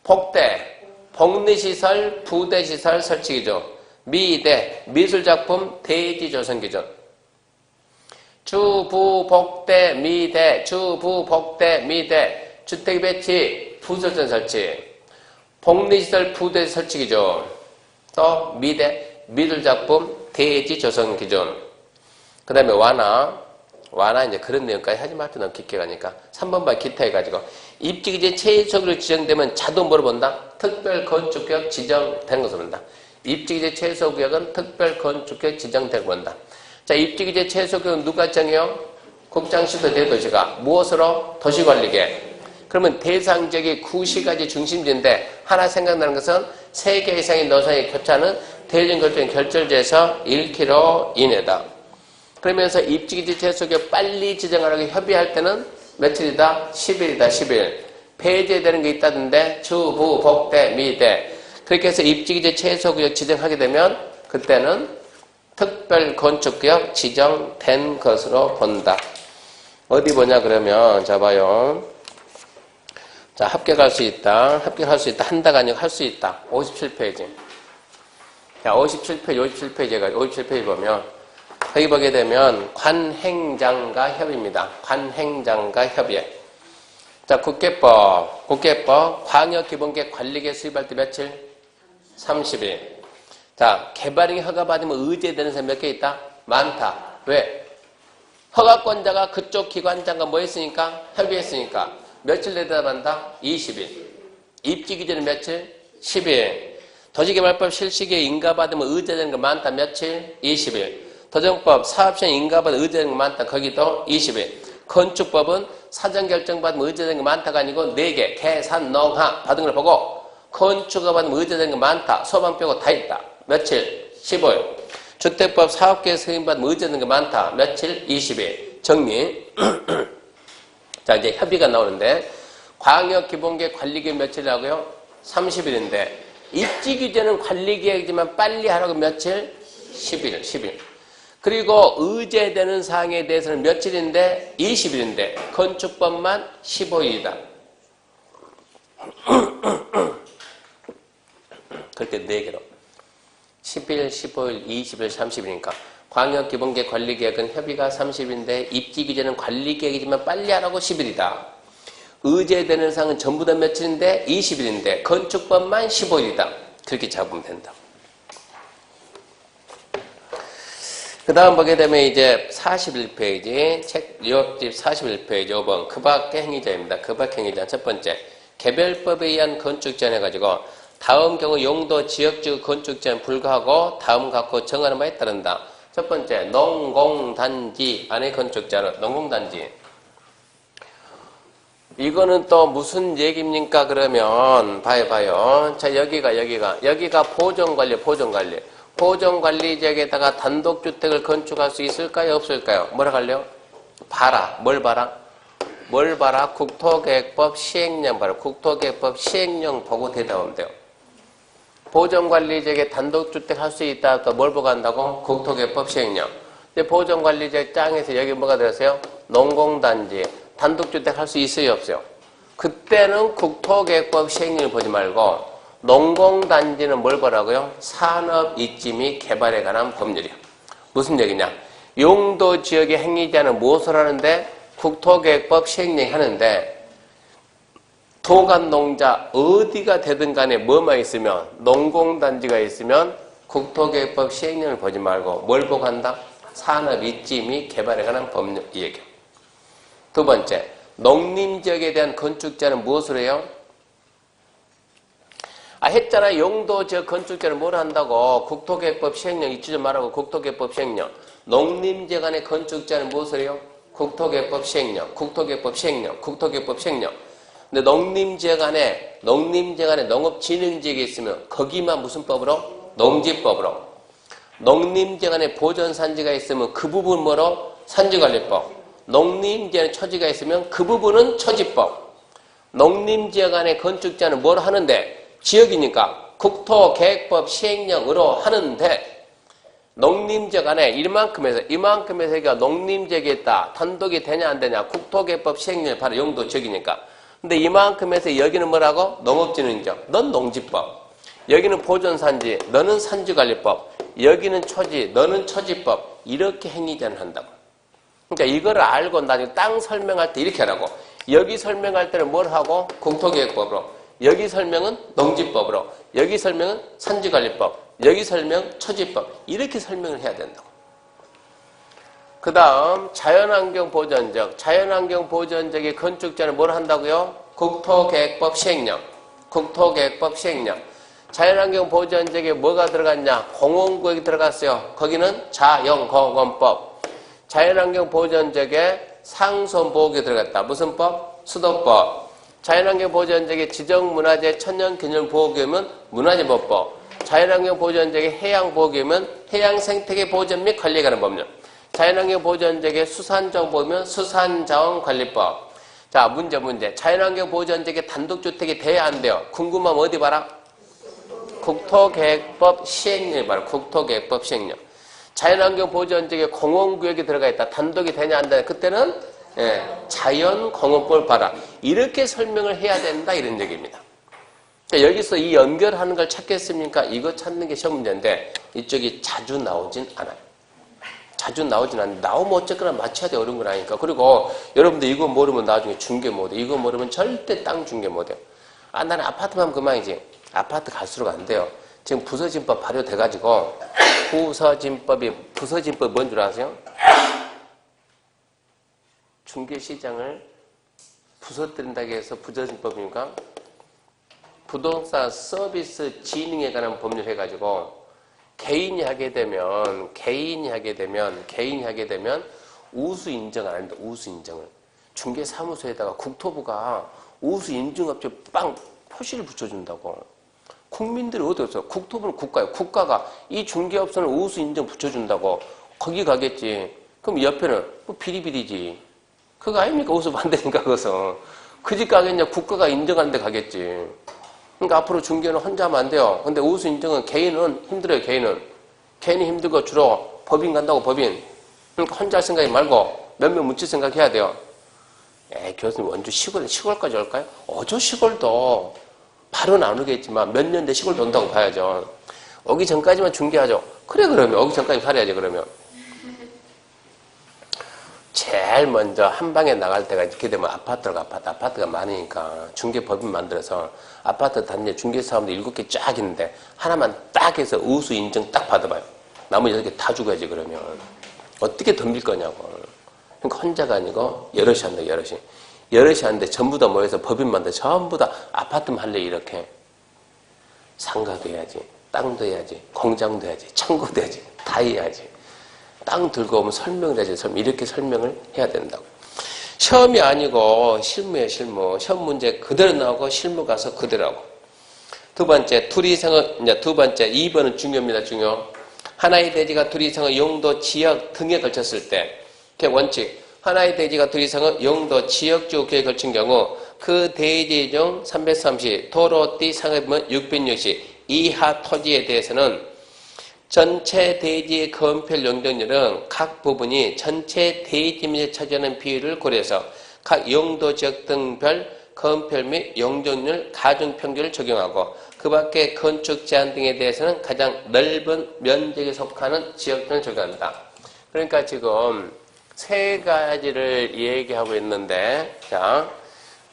복대, 복리시설, 부대시설 설치기준. 미대, 미술작품 대지 조성 기준. 주부복대 미대, 주택 배치, 부설전 설치. 복리시설 부대 설치 기준. 또 미대, 미술작품 대지 조성 기준. 그 다음에 완화 이제 그런 내용까지 하지 말때 너무 깊게 가니까 3번 봐 기타 해가지고 입지기재 최소교육 지정되면 자동 뭐를 본다? 특별건축구역 지정되는 것을 본다. 입지기재 최소구역은 특별건축구역 지정되고 본다. 자, 입지기재 최소구역은 누가 정해요? 국장시도 대도시가. 무엇으로? 도시관리계획. 그러면 대상지역이 구시가지 중심지인데 하나 생각나는 것은 3개 이상의 노선이 교차하는 대중교통 결절지에서 1km 이내다. 그러면서 입지기재 최소구역 빨리 지정하라고 협의할 때는 며칠이다? 10일이다. 10일. 폐지되는 게 있다던데 주부, 복대, 미대. 그렇게 해서 입지기재 최소구역 지정하게 되면 그때는 특별건축구역 지정된 것으로 본다. 어디 보냐 그러면 자 봐요. 자 합격할 수 있다. 한다가 아니고 할 수 있다. 57페이지. 자 57페이지가 57페이지 보면 거기 보게 되면 관행장과 협의입니다. 관행장과 협의. 자 국계법 광역기본계획 관리계획 수립할 때 며칠? 30일. 자, 개발행위 허가받으면 의제되는 사람이 몇 개 있다? 많다. 왜? 허가권자가 그쪽 기관장과 뭐 했으니까? 협의했으니까. 며칠 내다반다? 20일. 입지 기준은 며칠? 10일. 도시개발법 실시기에 인가받으면 의제되는 거 많다. 며칠? 20일. 도정법 사업시행 인가받으면 의제되는 거 많다. 거기도 20일. 건축법은 사전결정받으면 의제되는 거 많다가 아니고 4개. 계산, 농하 받은 걸 보고 건축허가 받으면 의제되는 거 많다. 소방 빼고 다 있다. 며칠? 15일. 주택법 사업계획 승인받으면 의제되는 거 많다. 며칠? 20일. 정리. 자, 이제 협의가 나오는데 광역기본계획 관리계획 며칠이라고요? 30일인데 입지규제는 관리계획이지만 빨리 하라고 며칠? 10일. 그리고 의제되는 사항에 대해서는 며칠인데? 20일인데 건축법만 15일이다. 그렇게 4개로 10일, 15일, 20일, 30일이니까 광역기본계획 관리계획은 협의가 30일인데 입지규제는 관리계획이지만 빨리 하라고 10일이다. 의제되는 사항은 전부 다 며칠인데 20일인데 건축법만 15일이다. 그렇게 잡으면 된다. 그 다음 보게 되면 이제 41페이지 책 유업집 41페이지 5번 그 밖의 행위자입니다. 그 밖의 행위자 첫 번째 개별법에 의한 건축 제한 해가지고 다음 경우 용도 지역적 건축 제한 불가하고 다음 갖고 정하는 바에 따른다. 첫 번째 농공단지 안의 건축 제한 농공단지 이거는 또 무슨 얘기입니까? 그러면 봐요. 자 여기가 보존관리지역에다가 단독주택을 건축할 수 있을까요? 없을까요? 뭐라 할래요? 뭘 봐라? 국토계획법 시행령 봐라. 국토계획법 시행령 보고 대답하면 돼요. 보존관리지역에 단독주택 할 수 있다. 또 뭘 보고 한다고? 국토계획법 시행령. 근데 보존관리지역 땅에서 여기 뭐가 들었어요? 농공단지. 단독주택 할 수 있어요? 없어요? 그때는 국토계획법 시행령을 보지 말고 농공단지는 뭘 보라고요? 산업입지 및 개발에 관한 법률이요. 무슨 얘기냐? 용도지역의 행위자는 무엇을 하는데? 국토계획법 시행령 하는데 도간농자 어디가 되든 간에 뭐만 있으면 농공단지가 있으면 국토계획법 시행령을 보지 말고 뭘 보고 한다? 산업 입지 및 개발에 관한 법률 이 얘기. 두 번째, 농림지역에 대한 건축자는 무엇을 해요? 했잖아. 용도 지역 건축자는 뭘 한다고? 국토개혁법 시행령 잊지 좀 말하고 국토개혁법 시행령. 농림지역 안에 건축자는 무엇을 해요? 국토개혁법 시행령, 국토개혁법 시행령, 국토개혁법 시행령. 근데 농림지역 안에 농업진흥지역이 있으면 거기만 무슨 법으로? 농지법으로. 농림지역 안에 보전산지가 있으면 그 부분 뭐로? 산지관리법. 농림지역 안에 초지가 있으면 그 부분은 초지법. 농림지역 안에 건축자는 뭘 하는데? 지역이니까 국토계획법 시행령으로 하는데 농림지역 안에 이만큼에서 여기가 농림지역이 있다. 단독이 되냐 안 되냐. 국토계획법 시행령이 바로 용도 지역이니까. 근데 이만큼에서 여기는 뭐라고? 농업진흥지역. 넌 농지법. 여기는 보존산지. 너는 산지관리법. 여기는 초지. 너는 초지법. 이렇게 행위제한을 한다고. 그러니까 이거를 알고 나중에 땅 설명할 때 이렇게 하라고. 여기 설명할 때는 뭘 하고? 국토계획법으로. 여기 설명은 농지법으로, 여기 설명은 산지관리법, 여기 설명 초지법 이렇게 설명을 해야 된다고. 그 다음 자연환경보전적, 자연환경보전적의 건축자는 뭘 한다고요? 국토계획법 시행령, 국토계획법 시행령. 자연환경보전적에 뭐가 들어갔냐? 공원구역이 들어갔어요. 거기는 자연공원법. 자연환경보전적에 상수원보호구역이 들어갔다. 무슨 법? 수도법. 자연환경보전적의 지정문화재 천연기념보호구역은 문화재법법. 자연환경보전적의 해양보호구역은 해양생태계보전 및 관리에 관한 법률. 자연환경보전적의 수산정보면 수산자원관리법. 자, 문제. 자연환경보전적의 단독주택이 돼야 안 돼요. 궁금하면 어디 봐라? 국토계획법 시행령이 봐라. 국토계획법 시행령. 자연환경보전적의 공원구역이 들어가 있다. 단독이 되냐 안 되냐. 그때는 자연공원법을 봐라. 이렇게 설명을 해야 된다 이런 얘기입니다. 그러니까 여기서 이 연결하는 걸 찾겠습니까? 이거 찾는 게 시험 문제인데 이쪽이 자주 나오진 않아요. 자주 나오진 않는데 나오면 어쨌거나 맞춰야 돼. 어려운 건 아니니까. 그리고 여러분들 이거 모르면 나중에 중개 못해. 이거 모르면 절대 땅 중개 못해. 나는 아파트만 하면 그만이지. 아파트 갈수록 안 돼요. 지금 부서진법 발효돼가지고 부서진법이 뭔 줄 아세요? 중개시장을 부서뜨린다고 해서 부서진법이니까 부동산 서비스 진흥에 관한 법률 해가지고 개인이 하게 되면 우수 인정 안 합니다. 우수 인정을. 중개사무소에다가 국토부가 우수 인증업체 빵 표시를 붙여준다고. 국민들이 어디 없어? 국토부는 국가예요. 국가가 이 중개업소는 우수 인정 붙여준다고. 거기 가겠지. 그럼 옆에는 뭐 비리비리지. 그거 아닙니까? 우수 반대니까 그것은. 그 집 가겠냐? 국가가 인정하는 데 가겠지. 그러니까 앞으로 중개는 혼자 하면 안 돼요. 근데 우수 인정은 개인은 힘들어요. 개인이 힘들고 주로 법인 간다고 법인. 그러니까 혼자 할 생각이 말고 몇 명 묻힐 생각해야 돼요. 교수님 원주 시골까지 올까요? 어저 시골도 바로는 안 오겠지만 몇 년 대 시골도 온다고 봐야죠. 오기 전까지만 중개하죠. 그래 그러면 오기 전까지 살아야지 그러면. 제일 먼저 한 방에 나갈 때가 이렇게 되면 아파트가 많으니까 중개법인 만들어서 아파트 단지 중개사업도 7개 쫙 있는데 하나만 딱 해서 우수 인증 딱 받아봐요. 나머지 6개 다 죽어야지 그러면. 어떻게 덤빌 거냐고. 그러니까 혼자가 아니고 여럿이 한다. 여럿이 하는데 전부 다 모여서 법인 만들어 전부 다 아파트만 할래 이렇게. 상가도 해야지. 땅도 해야지. 공장도 해야지. 창고도 해야지. 다 해야지. 땅 들고 오면 설명을 해야지. 이렇게 설명을 해야 된다고. 시험이 아니고 실무예요. 실무. 시험 문제 그대로 나오고 실무 가서 그대로 하고. 두 번째, 둘이 이상의, 이제 두 번째, 2번은 중요합니다. 중요. 하나의 대지가 둘 이상의 용도, 지역 등에 걸쳤을 때, 원칙. 하나의 대지가 둘 이상의 용도, 지역, 주거에 걸친 경우, 그 대지 중 330, 도로띠 상업은 660 이하 토지에 대해서는 전체 대지의 건폐율 용적률은 각 부분이 전체 대지면에 차지하는 비율을 고려해서 각 용도 지역 등별 건폐율 및 용적률 가중평균을 적용하고 그 밖에 건축 제한 등에 대해서는 가장 넓은 면적에 속하는 지역 등을 적용한다. 그러니까 지금 세 가지를 얘기하고 있는데, 자,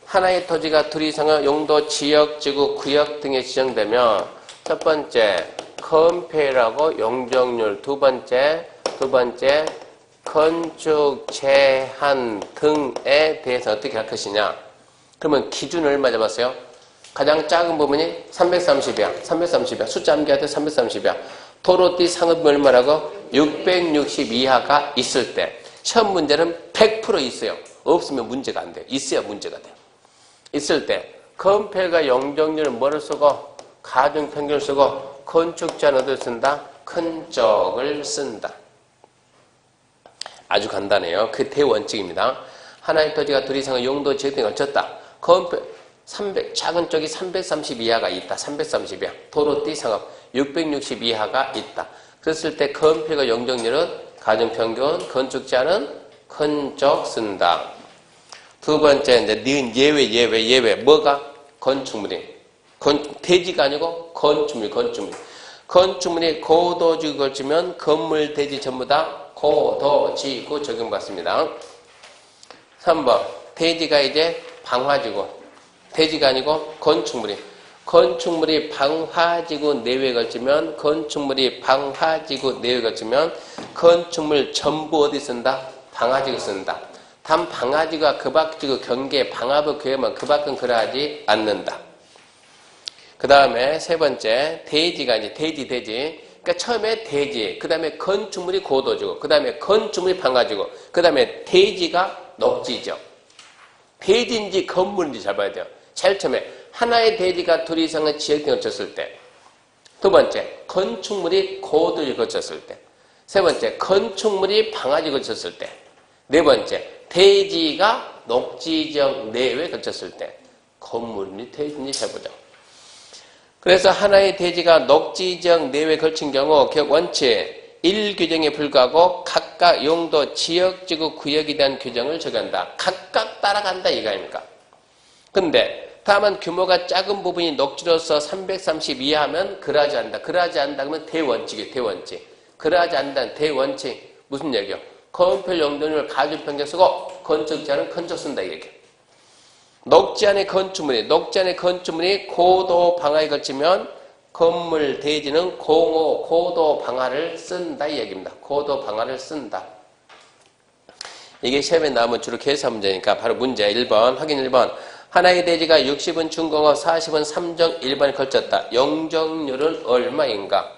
하나의 토지가 둘 이상의 용도, 지역, 지구, 구역 등에 지정되면 첫 번째 건폐율하고 용적률, 두 번째 두 번째, 건축 제한 등에 대해서 어떻게 할 것이냐. 그러면 기준을 얼마 잡았어요? 가장 작은 부분이 330이야. 330이야. 숫자 암기할 때 330이야. 도로띠 상업이 얼마라고? 660 이하가 있을 때. 시험 문제는 100% 있어요. 없으면 문제가 안 돼요. 있어야 문제가 돼요. 있을 때 건폐가 영정률은 뭐를 쓰고 가중평균을 쓰고 건축 제한을 쓴다? 큰 쪽을 쓴다. 아주 간단해요. 그 대원칙입니다. 하나의 토지가 둘 이상의 용도 지역 등에 걸쳤다. 건폐 300, 작은 쪽이 330 이하가 있다. 330 이하. 도로띠 상업 660 이하가 있다. 그랬을 때 건폐가 영정률은 가중평균, 건축 제한은 큰 쪽 쓴다. 두 번째, 이제 예외. 뭐가? 건축물이. 대지가 아니고 건축물. 건축물이 고도지구 걸치면 건물, 대지 전부 다 고도지구 적용받습니다. 3번, 대지가 이제 방화지구. 대지가 아니고 건축물이 방화지구 내외에 걸치면 건축물 전부 어디 쓴다? 방화지구 쓴다. 단 방화지구가 그 밖지구 경계 방화부 교회만 그 밖은 그러하지 않는다. 그 다음에 세 번째 대지가 이제 대지. 그러니까 처음에 대지, 그 다음에 건축물이 고도지구, 그 다음에 건축물이 방화지구, 그 다음에 대지가 녹지죠. 대지인지 건물인지 잘 봐야 돼요. 제일 처음에 하나의 대지가 둘 이상의 지역 등을 거쳤을 때, 두 번째 건축물이 고도를 거쳤을 때, 세 번째 건축물이 방화지구 거쳤을 때, 네 번째 대지가 녹지지역 내외에 거쳤을 때 건물인지 대지인지 잘 보죠. 그래서 하나의 대지가 녹지지역 내외에 걸친 경우 원칙 1규정에 불과하고 각각 용도 지역지구 구역에 대한 규정을 적용한다. 각각 따라간다 이거 근데 다만 규모가 작은 부분이 녹지로서 330 이하면 그러하지 않는다. 그러하지 않는다 그러면 대원칙이에요. 대원칙. 그러하지 않는다는 대원칙. 무슨 얘기요? 건폐 용도를 가중평균 쓰고 건축 제한은 큰 쪽 쓴다 이 얘기예요. 녹지 안의 건축물이 고도 방화에 걸치면 건물 대지는 고도 방화를 쓴다 이 얘기입니다. 고도 방화를 쓴다. 이게 시험에 나오면 주로 계산 문제니까 바로 문제 1번 확인 1번. 하나의 대지가 60은 준공업 40은 3정 1번에 걸쳤다. 용적률은 얼마인가?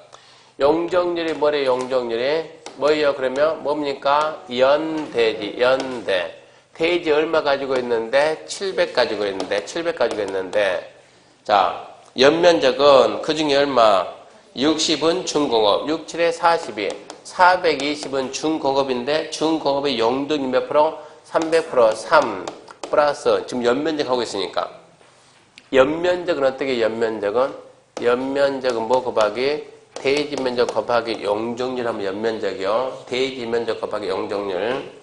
용적률이 뭐래요? 용적률이 뭐예요? 그러면 뭡니까? 연대지. 연대. 대지 얼마 가지고 있는데? 700 가지고 있는데 자 연면적은 그 중에 얼마? 60은 준공업 67에 42 420은 준공업인데 준공업의 용적률 몇 프로? 300% 3 플러스 지금 연면적 하고 있으니까 연면적은 어떻게 연면적은 뭐 곱하기 대지 면적 곱하기 용적률 하면 연면적이요. 대지 면적 곱하기 용적률.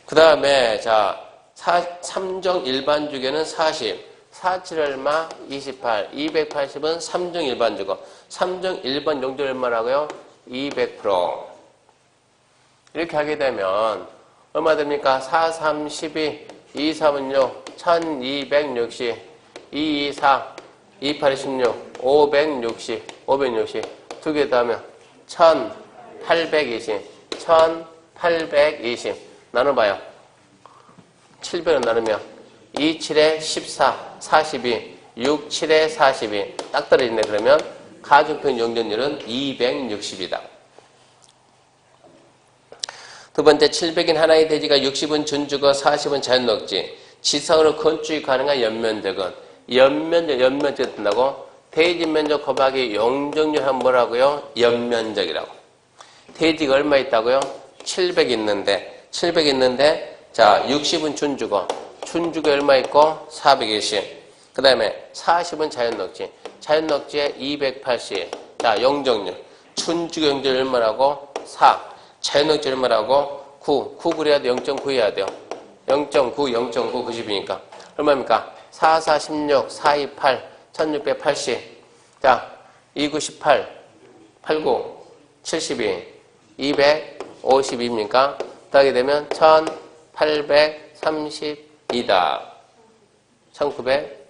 그 다음에 자 3정 일반주계는 40 47 얼마? 28 280은 3정 일반주거 3정 일반 용적률 얼마라고요? 200% 이렇게 하게 되면 얼마 됩니까? 4, 3, 12 2, 3은 6 1260 2, 2, 4 2, 8, 16 560 두 개 더하면 1820 나눠봐요. 700을 나누면 2, 7에 14 42 6, 7에 42 딱 떨어지네. 그러면 가중평균 용적률은 260이다. 두 번째 700인 하나의 대지가 60은 준주거 40은 자연녹지 지상으로 건축이 가능한 연면적은 연면적 뜬다고 대지 면적 곱하기 용적률 하면 뭐라고요? 연면적이라고. 대지가 얼마 있다고요? 700 있는데 자 60은 준주거 얼마 있고 420 그 다음에 40은 자연녹지에 280 자 용적률 준주거 용적률 얼마라고? 4 자연녹지 얼마라고? 9 그래야 돼. 0.9 해야 돼요. 0.9 90이니까 얼마입니까? 4, 4, 16 4, 2, 8 1680 자 298 89 72 252입니까? 더하게 되면 1832다. 1900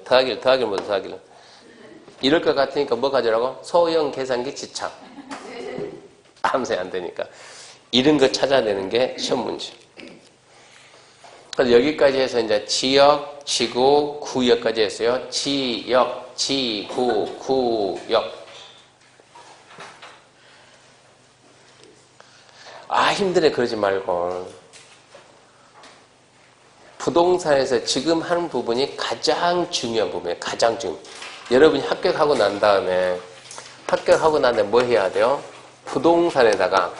더하기를 이럴 것 같으니까 뭐 가져라고? 소형 계산기 지창. 암산이 안 되니까. 이런 거 찾아내는 게 시험 문제. 그래서 여기까지 해서 이제 지역, 지구, 구역까지 했어요. 지역, 지구, 구역. 아, 힘드네. 그러지 말고. 부동산에서 지금 하는 부분이 가장 중요한 부분이에요. 가장 중요해요. 여러분이 합격하고 난 다음에 뭐 해야 돼요? 부동산에다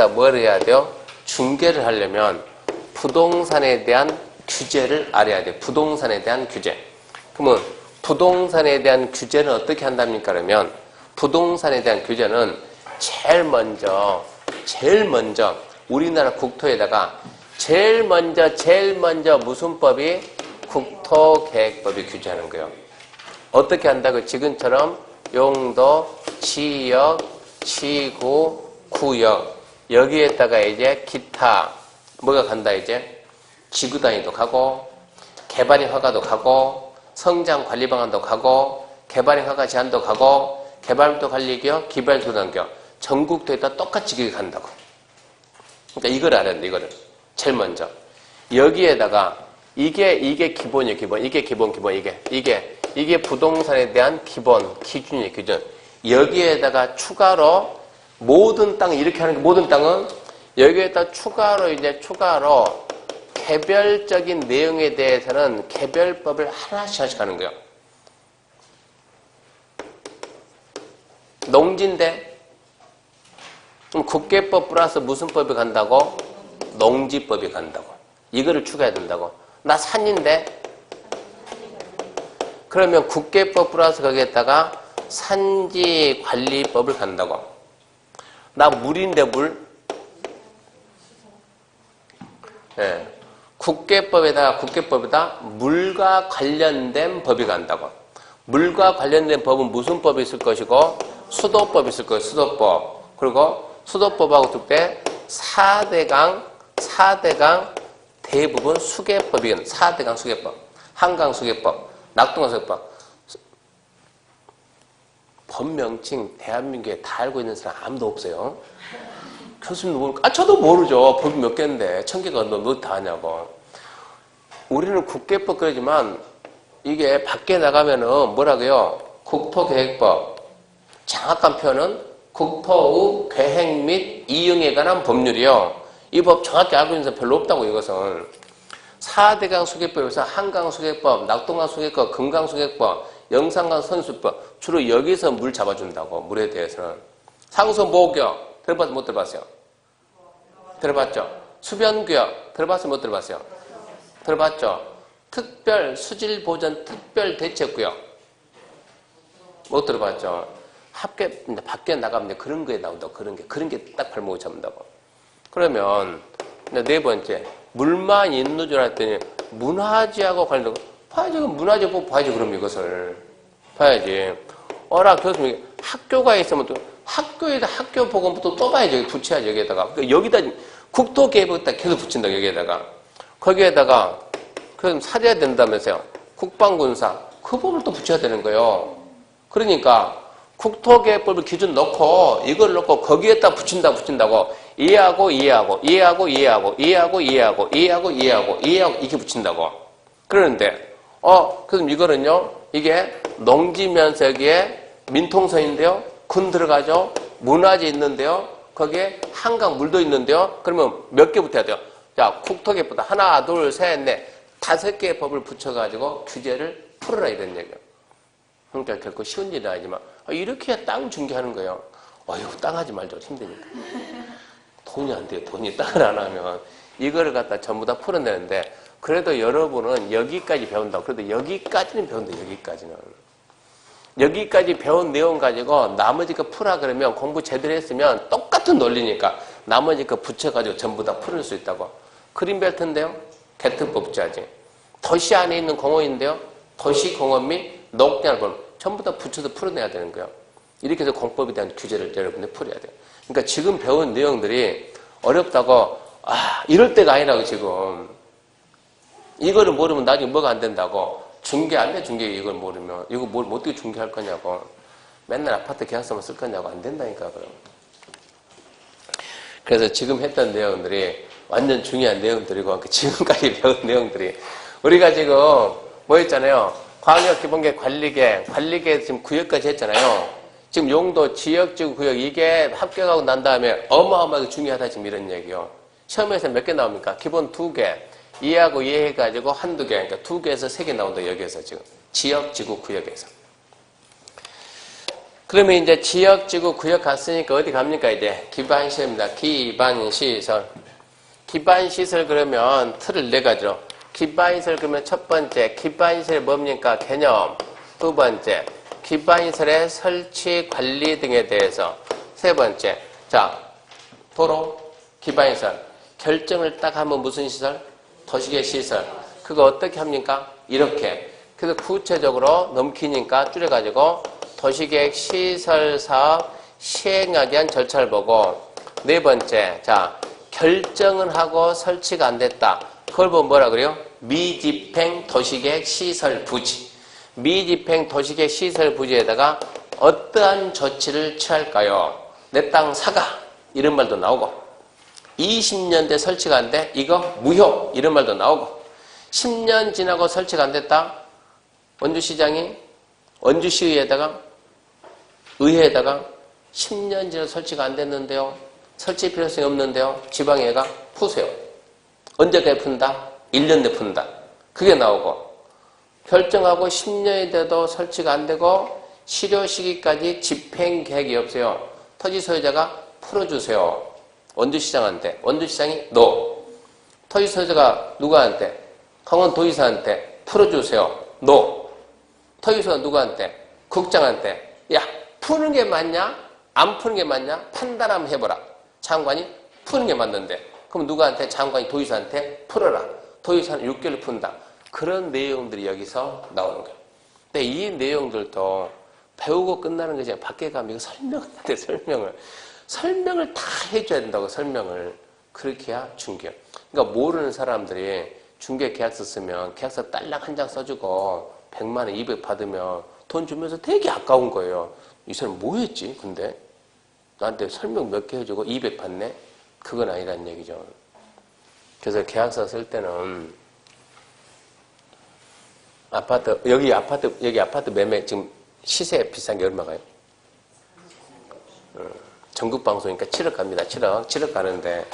뭘 해야 돼요? 중개를 하려면 부동산에 대한 규제를 알아야 돼요. 부동산에 대한 규제. 그러면 부동산에 대한 규제는 어떻게 한답니까? 그러면 부동산에 대한 규제는 제일 먼저 우리나라 국토에다가 제일 먼저 무슨 법이? 국토계획법이 규제하는 거예요. 어떻게 한다고? 지금처럼 용도, 지역, 지구, 구역 여기에다가 이제 기타 뭐가 간다 이제? 지구 단위도 가고 개발인 허가도 가고 성장 관리 방안도 가고 개발인 허가 제한도 가고 개발도 관리기업, 기발소단기업 전국도에다 똑같이 그게 간다고. 그러니까 이걸 알아야 돼. 이거를 제일 먼저 여기에다가 이게 기본이에요. 기본. 이게 기본. 이게 부동산에 대한 기본 기준이에요. 기준. 여기에다가 추가로 모든 땅 이렇게 하는 게 모든 땅은 여기에다 추가로 개별적인 내용에 대해서는 개별법을 하나씩 하는 거예요. 농지인데 그럼 국계법 플러스 무슨 법이 간다고? 농지법이 간다고. 이거를 추가해야 된다고. 나 산인데 그러면 국계법 플러스 거기에다가 산지관리법을 간다고. 나 물인데 물. 네. 국계법에다 물과 관련된 법이 간다고. 물과 관련된 법은 무슨 법이 있을 것이고 수도법이 있을 거예요. 수도법. 그리고 수도법하고 그때 4대강 대부분 수계법이건 4대강 수계법. 한강 수계법, 낙동강 수계법. 법 명칭 대한민국에 다 알고 있는 사람 아무도 없어요. 교수님도 모르고, 저도 모르죠. 법이 몇 개인데 1000개가 너 다 아냐고. 우리는 국계법 그러지만 이게 밖에 나가면은 뭐라고요? 국토계획법. 정확한 표현은 국토의 계획 및 이용에 관한 법률이요. 이 법 정확히 알고 있는 사람 별로 없다고. 이것은 4대강 수계법에서 한강 수계법, 낙동강 수계법, 금강 수계법, 영산강 선수법 주로 여기서 물 잡아준다고. 물에 대해서는 상수모구역 들어봤어요? 못 들어봤어요? 들어봤죠? 수변구역 들어봤어요? 못 들어봤어요? 들어봤죠? 특별 수질보전 특별대책구역 못 들어봤죠? 밖에 나가면 그런 거에 나온다고. 그런 게 딱 발목을 잡는다고. 그러면 네 번째 물만 있는 줄 알았더니 문화재하고 관련된 거 봐야지. 문화재 보고 봐야지. 그럼 이것을 봐야지. 교수님 학교가 있으면 또 학교에다 학교 보건부터 또 봐야지. 붙여야지. 여기다 국토계획에다 계속 붙인다. 여기에다가 거기에다가 그럼 사려야 된다면서요. 국방군사 그 법을 또 붙여야 되는 거예요. 그러니까 국토계획법을 기준 넣고 이걸 넣고 거기에다 붙인다고. 이해하고 이게 붙인다고. 그러는데 그럼 이거는요. 이게 농지면적에 민통선인데요. 군 들어가죠. 문화재 있는데요. 거기에 한강 물도 있는데요. 그러면 몇 개 붙여야 돼요? 자, 국토계획보다 하나, 둘, 셋, 넷, 5개의 법을 붙여가지고 규제를 풀어라 이런 얘기예요. 그러니까 결코 쉬운 일은 아니지만 이렇게 해야 땅 중개하는 거예요. 이거 땅 하지 말죠. 힘드니까. 돈이 안 돼요. 땅을 안 하면. 이거를 갖다 전부 다 풀어내는데 그래도 여러분은 여기까지 배운다고. 그래도 여기까지는 배운다. 여기까지 배운 내용 가지고 나머지 거 풀어 그러면 공부 제대로 했으면 똑같은 논리니까 나머지 거 붙여가지고 전부 다 풀을 수 있다고. 그린벨트인데요. 개특법 붙여야지. 도시 안에 있는 공원인데요. 도시공원 및 농장을 전부 다 붙여서 풀어내야 되는 거예요. 이렇게 해서 공법에 대한 규제를 여러분들 풀어야 돼요. 그러니까 지금 배운 내용들이 어렵다고 이럴 때가 아니라고. 지금 이거를 모르면 나중에 뭐가 안 된다고. 중개 안 돼. 중개 이걸 모르면 이거 어떻게 중개할 거냐고. 맨날 아파트 계약서만 쓸 거냐고. 안 된다니까. 그럼 그래서 지금 했던 내용들이 완전 중요한 내용들이고 지금까지 배운 내용들이 우리가 지금 뭐 했잖아요. 광역기본계 관리계 지금 구역까지 했잖아요. 지금 용도, 지역지구 구역 이게 합격하고 난 다음에 어마어마하게 중요하다 지금 이런 얘기요. 시험에서 몇 개 나옵니까? 기본 2개. 이해하고 이해해가지고 한두 개. 그러니까 2개에서 3개 나온다 여기에서 지금. 지역지구 구역에서. 그러면 이제 지역지구 구역 갔으니까 어디 갑니까 이제? 기반시설입니다. 기반시설. 기반시설 그러면 틀을 내가죠. 기반시설 그러면 첫 번째 기반시설이 뭡니까? 개념. 두 번째 기반시설의 설치 관리 등에 대해서. 세 번째 자 도로 기반시설 결정을 딱 하면 무슨 시설? 도시계 시설. 그거 어떻게 합니까? 이렇게. 그래서 구체적으로 넘기니까 줄여가지고 도시계획 시설사업 시행하기 위한 절차를 보고 네 번째 자 결정은 하고 설치가 안 됐다. 그걸 보면 뭐라 그래요? 미집행 도시계획 시설 부지. 미집행 도시계획 시설 부지에다가 어떠한 조치를 취할까요? 내 땅 사가 이런 말도 나오고 20년 돼 설치가 안 돼? 이거 무효 이런 말도 나오고 10년 지나고 설치가 안 됐다? 원주시장이 원주시의회에다가 의회에다가 10년 지나 설치가 안 됐는데요. 설치 필요성이 없는데요. 지방의회가 푸세요. 언제까지 푼다? 1년 내 푼다. 그게 나오고 결정하고 10년이 돼도 설치가 안 되고 실효 시기까지 집행 계획이 없어요. 토지 소유자가 풀어주세요. 원주시장한테. 원주시장이 NO. 토지 소유자가 누구한테? 강원도지사한테 풀어주세요. NO. 토지 소유자 누구한테? 국장한테. 야 푸는 게 맞냐? 안 푸는 게 맞냐? 판단 한번 해보라. 장관이 푸는 게 맞는데 그럼 누구한테? 장관이 도지사한테 풀어라. 도지사는 6개월 푼다. 그런 내용들이 여기서 나오는 거예요. 근데 이 내용들도 배우고 끝나는 것이 아니라 밖에 가면 이거 설명하는데 설명을 다 해줘야 된다고. 설명을 그렇게 해야 중개요. 그러니까 모르는 사람들이 중개 계약서 쓰면 계약서 딸랑 한 장 써주고 100만 원, 200 받으면 돈 주면서 되게 아까운 거예요. 이 사람 뭐 했지? 근데 나한테 설명 몇 개 해주고 200 받네? 그건 아니란 얘기죠. 그래서 계약서 쓸 때는 여기 아파트 매매 지금 시세 비싼 게 얼마가요? 전국 방송이니까 7억 갑니다. 7억 가는데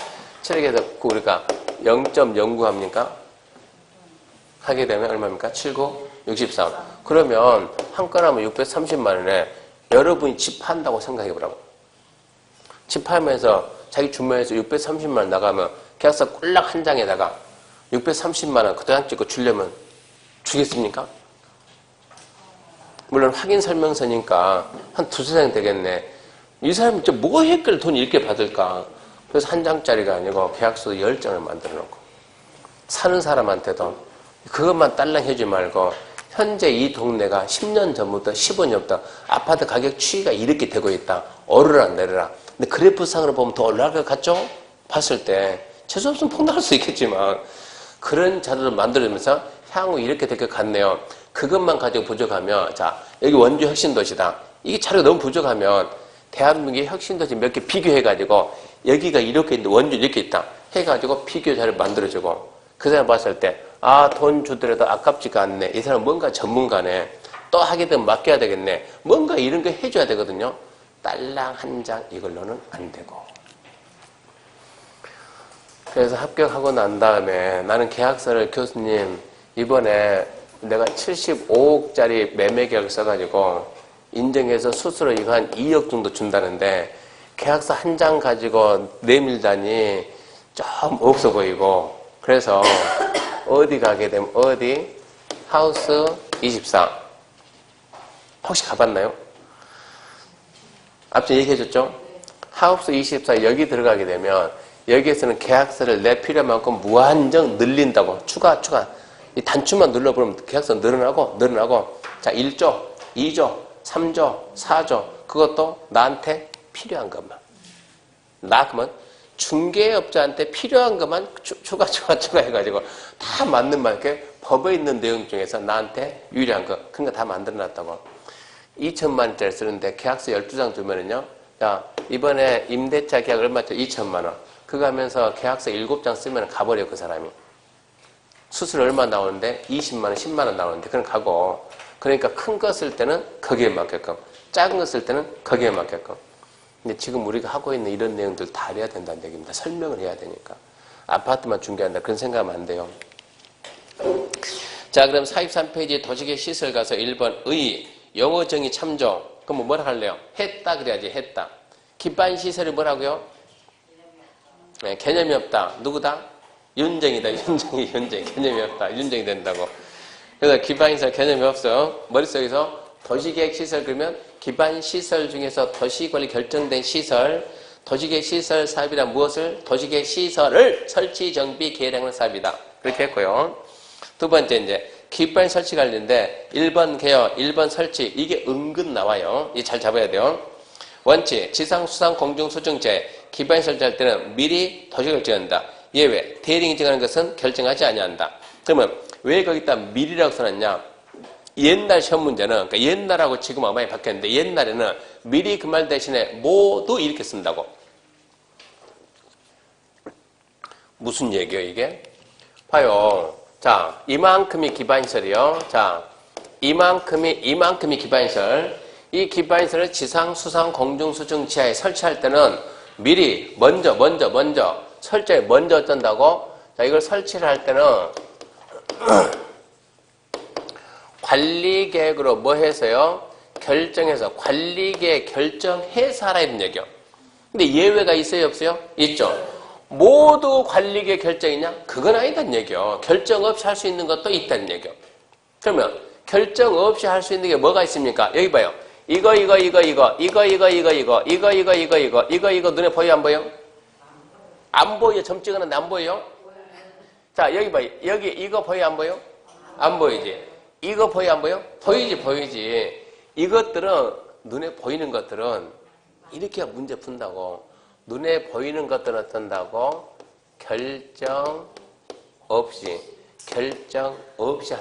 7억에서 우리가 0.09 합니까? 하게 되면 얼마입니까? 79, 63. 그러면 한 건 하면 630만 원에 여러분이 집 판다고 생각해 보라고. 집 팔면서 자기 주머니에서 630만 원 나가면 계약서 꼴락 한 장에다가 630만 원 그때 한 찍고 주려면 주겠습니까? 물론 확인 설명서니까 한 두세 장 되겠네. 이 사람이 뭐 했길래 돈 이렇게 받을까? 그래서 한 장짜리가 아니고 계약서 10장을 만들어 놓고 사는 사람한테도 그것만 딸랑 해주지 말고 현재 이 동네가 10년 전부터 15년부터 아파트 가격 추이가 이렇게 되고 있다. 오르라 내려라. 근데 그래프상으로 보면 더 올라갈 것 같죠? 봤을 때 재수없으면 폭락할 수 있겠지만 그런 자료를 만들어주면서 향후 이렇게 될 것 같네요. 그것만 가지고 부족하면 자 여기 원주 혁신도시다. 이게 자료가 너무 부족하면 대한민국의 혁신도시 몇 개 비교해가지고 여기가 이렇게 있는데 원주 이렇게 있다 해가지고 비교 자료를 만들어주고 그 사람 봤을 때 아, 돈 주더라도 아깝지가 않네. 이 사람 뭔가 전문가네. 또 하게 되면 맡겨야 되겠네. 뭔가 이런 거 해줘야 되거든요. 딸랑 한 장 이걸로는 안 되고. 그래서 합격하고 난 다음에 나는 계약서를 교수님 이번에 내가 75억짜리 매매 계약 써가지고 인정해서 수수료 이거 한 2억 정도 준다는데 계약서 한 장 가지고 내밀다니 좀 없어 보이고 그래서 어디 가게 되면 어디? 하우스 24 혹시 가봤나요? 앞서 얘기해줬죠? 하우스 24 여기 들어가게 되면 여기에서는 계약서를 내 필요만큼 무한정 늘린다고 추가 이 단추만 눌러보면 계약서 늘어나고 자 1조, 2조, 3조, 4조 그것도 나한테 필요한 것만 나 그러면 중개업자한테 필요한 것만 추가 해가지고 다 맞는 말 이렇게 법에 있는 내용 중에서 나한테 유리한 거 그런 거 다 만들어놨다고 2천만 원짜리 쓰는데 계약서 12장 주면은요 야 이번에 임대차 계약 얼마죠? 2천만 원. 그거 하면서 계약서 7장 쓰면 가버려, 그 사람이. 수수료 얼마 나오는데? 20만 원, 10만 원 나오는데, 그럼 가고. 그러니까 큰 거 쓸 때는 거기에 맞게끔, 작은 거 쓸 때는 거기에 맞게끔. 근데 지금 우리가 하고 있는 이런 내용들 다 알아야 된다는 얘기입니다. 설명을 해야 되니까. 아파트만 중개한다. 그런 생각하면 안 돼요. 자, 그럼 43페이지 도시계획 시설 가서 1번 의, 용어 정의 참조. 그럼 뭐라 할래요? 했다 그래야지, 했다. 기반 시설이 뭐라고요? 네, 개념이 없다. 누구다? 윤정이다. 윤정이. 개념이 없다. 윤정이 된다고. 그래서 기반 시설 개념이 없어. 머릿속에서 도시계획 시설 그러면 기반 시설 중에서 도시관리 결정된 시설, 도시계획 시설 사업이란 무엇을? 도시계획 시설을 설치, 정비, 계획하는 사업이다. 그렇게 했고요. 두 번째 이제 기반 설치 관리인데 1번 개요, 1번 설치. 이게 은근 나와요. 이게 잘 잡아야 돼요. 원칙, 지상, 수상, 공중, 수중제. 기반 설치할 때는 미리 도시계획을 정한다. 예외, 대리인이 정하는 것은 결정하지 아니한다. 그러면 왜 거기다 미리라고 써놨냐? 옛날 시험 문제는, 그러니까 옛날하고 지금 많이 바뀌었는데 옛날에는 미리 그 말 대신에 모두 이렇게 쓴다고. 무슨 얘기예요 이게? 봐요. 자, 이만큼이 기반시설이요. 자, 이만큼이 기반시설. 이 기반시설을 지상, 수상, 공중, 수중, 지하에 설치할 때는 미리 먼저 설치에 먼저 어쩐다고? 자, 이걸 설치를 할 때는 관리계획으로 뭐 해서요? 결정해서 관리계획 결정해서 하라 이런 얘기요. 근데 예외가 있어요 없어요? 있죠. 모두 관리계획 결정이냐? 그건 아니다는 얘기요. 결정 없이 할 수 있는 것도 있다는 얘기요. 그러면 결정 없이 할 수 있는 게 뭐가 있습니까? 여기 봐요. 이거 눈에 보여 안 보여? 안 보여. 점 찍었는데 안 보여? 자, 여기 봐요. 여기 이거 보여 안 보여? 안 보이지. 이거 보여 안 보여? 보이지. 이것들은 눈에 보이는 것들은 이렇게 문제 푼다고. 눈에 보이는 것들은 어떤다고? 결정 없이 할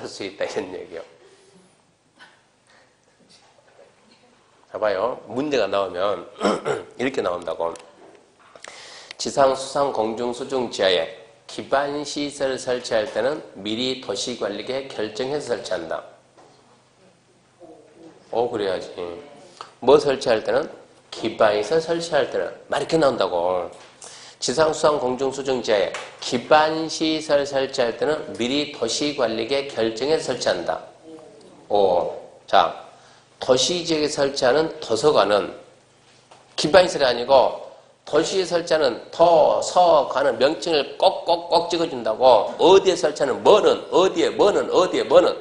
수 있다 이런 얘기요. 봐봐요. 문제가 나오면 이렇게 나온다고. 지상, 수상, 공중, 수중, 지하에 기반 시설을 설치할 때는 미리 도시관리계획 결정해서 설치한다. 그래야지. 뭐 설치할 때는? 기반시설 설치할 때는. 막 이렇게 나온다고. 지상, 수상, 공중, 수중, 지하에 기반 시설 설치할 때는 미리 도시관리계획 결정해서 설치한다. 자, 도시지역에 설치하는 도서관은 기반시설이 아니고 도시에 설치하는 도서관은 명칭을 꼭꼭꼭 찍어준다고. 어디에 설치하는 뭐는 어디에 뭐는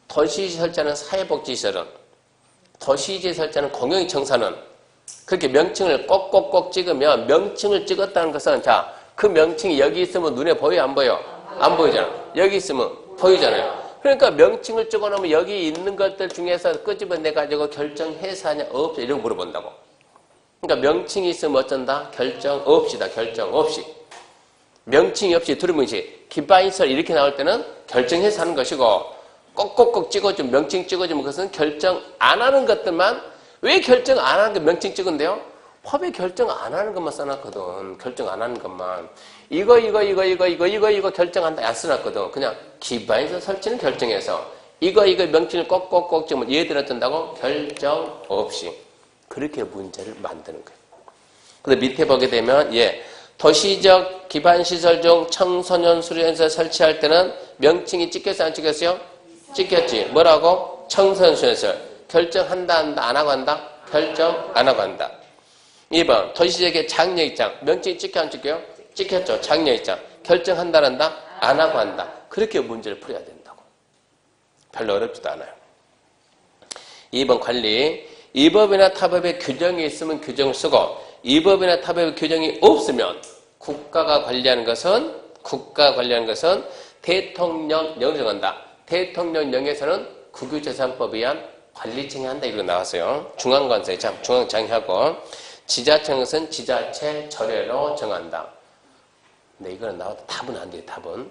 도시에 설치하는 사회복지시설은, 도시지에 설치하는 공영청사는 그렇게 명칭을 꼭꼭꼭 찍으면, 명칭을 찍었다는 것은 자, 그 명칭이 여기 있으면 눈에 보여 안 보여? 안 보이잖아. 여기 있으면 보이잖아요. 그러니까 명칭을 찍어놓으면 여기 있는 것들 중에서 끄집어내가지고 결정해서 하냐 없이 이런 거 물어본다고. 그러니까 명칭이 있으면 어쩐다? 결정 없이다. 결정 없이. 명칭이 없이 들으면 기반시설 이렇게 나올 때는 결정해서 하는 것이고, 꼭꼭꼭 찍어주면, 명칭 찍어주면 그것은 결정 안 하는 것들만. 왜 결정 안 하는 게 명칭 찍은데요? 법에 결정 안 하는 것만 써놨거든. 결정 안 하는 것만. 이거 결정한다 안 써놨거든. 그냥 기반시설 설치는 결정해서 이거 명칭을 꼭꼭꼭 찍으면 얘들 어쩐다고? 결정 없이. 그렇게 문제를 만드는 거예요. 근데 밑에 보게 되면 도시적 기반시설 중 청소년 수련시설 설치할 때는 명칭이 찍혔어요 안 찍혔어요? 찍혔지. 뭐라고? 청소년 수련시설. 결정한다 한다 안 하고 한다? 결정 안 하고 한다. 2번 도시적의 장려입장. 명칭이 찍혀 안 찍혀요? 찍혔죠. 장려입장. 결정한다 한다? 안 하고 한다. 그렇게 문제를 풀어야 된다고. 별로 어렵지도 않아요. 2번 관리. 이 법이나 타법에 규정이 있으면 규정을 쓰고, 이 법이나 타법에 규정이 없으면 국가가 관리하는 것은 대통령령을 정한다. 대통령령에서는 국유재산법에 의한 관리청이 한다. 이거 나왔어요. 중앙관세, 중앙장하고 지자청에서는 지자체 조례로 정한다. 근데 이거는 나와도 답은 안 돼요. 답은.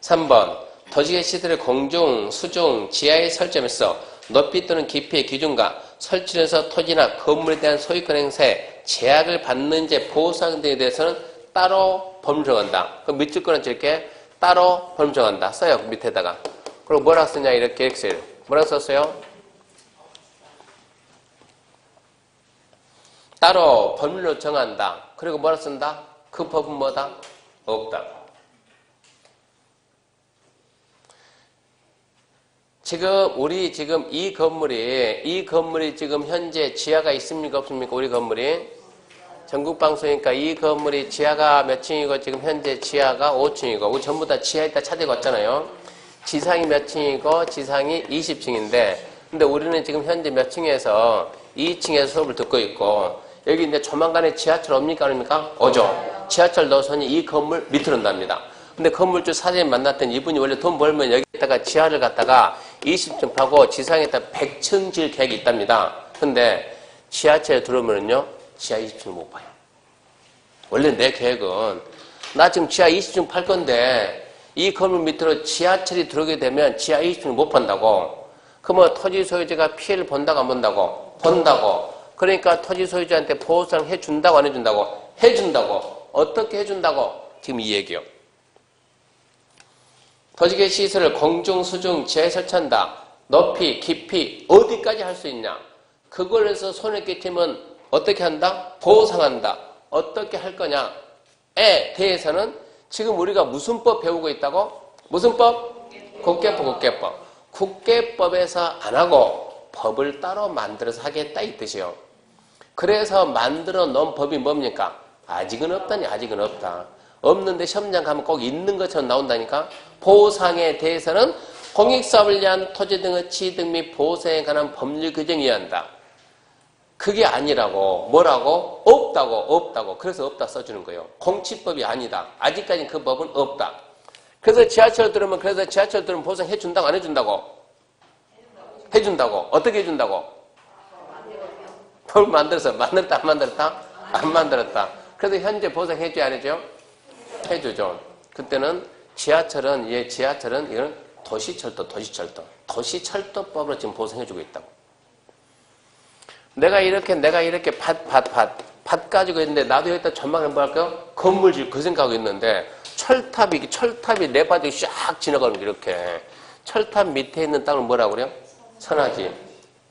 3번 도시계획 시설의 공중, 수중, 지하에 설치하면서 높이 또는 깊이의 기준과 설치해서 토지나 건물에 대한 소유권 행사에 제약을 받는 제 보상 등에 대해서는 따로 법률 정한다. 그럼 밑줄 거는 이렇게 따로 법률 정한다. 써요. 밑에다가. 그리고 뭐라고 쓰냐 이렇게 써요. 뭐라고 썼어요? 따로 법률로 정한다. 그리고 뭐라고 쓴다? 그 법은 뭐다? 없다. 우리 지금 이 건물이 지금 현재 지하가 있습니까? 없습니까? 우리 건물이? 전국방송이니까 이 건물이 지하가 몇 층이고 지금 현재 지하가 5층이고 우리 전부 다 지하에 있다 차대고 왔잖아요. 지상이 몇 층이고 지상이 20층인데 근데 우리는 지금 현재 몇 층에서 2층에서 수업을 듣고 있고 여기 이제 조만간에 지하철 옵니까? 아닙니까? 오죠. 지하철 노선이 이 건물 밑으로 온답니다. 근데 건물주 사장님 만났더니 이분이 원래 돈 벌면 여기다가 지하를 갖다가 20층 파고 지상에다 100층 질 계획이 있답니다. 근데 지하철에 들어오면요 지하 20층을 못 봐요. 원래 내 계획은 나 지금 지하 20층 팔 건데 이 건물 밑으로 지하철이 들어오게 되면 지하 20층을 못 판다고. 그러면 토지 소유자가 피해를 본다고 안 본다고? 본다고. 그러니까 토지 소유자한테 보호상 해준다고 안 해준다고? 해준다고. 어떻게 해준다고? 지금 이 얘기요. 토지개 시설을 공중, 수중, 지하에 설치한다. 높이, 깊이, 어디까지 할 수 있냐? 그걸 해서 손해 끼치면 어떻게 한다? 보상한다. 어떻게 할 거냐에 대해서는 지금 우리가 무슨 법 배우고 있다고? 무슨 법? 국계법. 국계법에서 안 하고 법을 따로 만들어서 하겠다 이 뜻이요. 그래서 만들어 놓은 법이 뭡니까? 아직은 없다니 아직은 없다. 없는데 시험장 가면 꼭 있는 것처럼 나온다니까. 보상에 대해서는 공익사업을 위한 토지 등의 취득 및 보상에 관한 법률 규정이어야 한다. 그게 아니라고. 뭐라고? 없다고. 그래서 없다 써주는 거예요. 공치법이 아니다. 아직까지는 그 법은 없다. 그래서 지하철 들으면 보상 해준다고 안 해준다고? 해준다고. 어떻게 해준다고? 법 만들었다 안 만들었다? 안 만들었다. 그래서 현재 보상 해줘야 안 해줘요? 해주죠. 그때는 지하철은 이건 도시철도법으로 지금 보상해주고 있다고. 내가 이렇게 밭 가지고 있는데 나도 여기다 전망을 뭐 할까요? 건물 질 그 생각하고 있는데 철탑이 내 밭에 쫙 지나가는 게 이렇게. 철탑 밑에 있는 땅을 뭐라고 그래요? 선하지.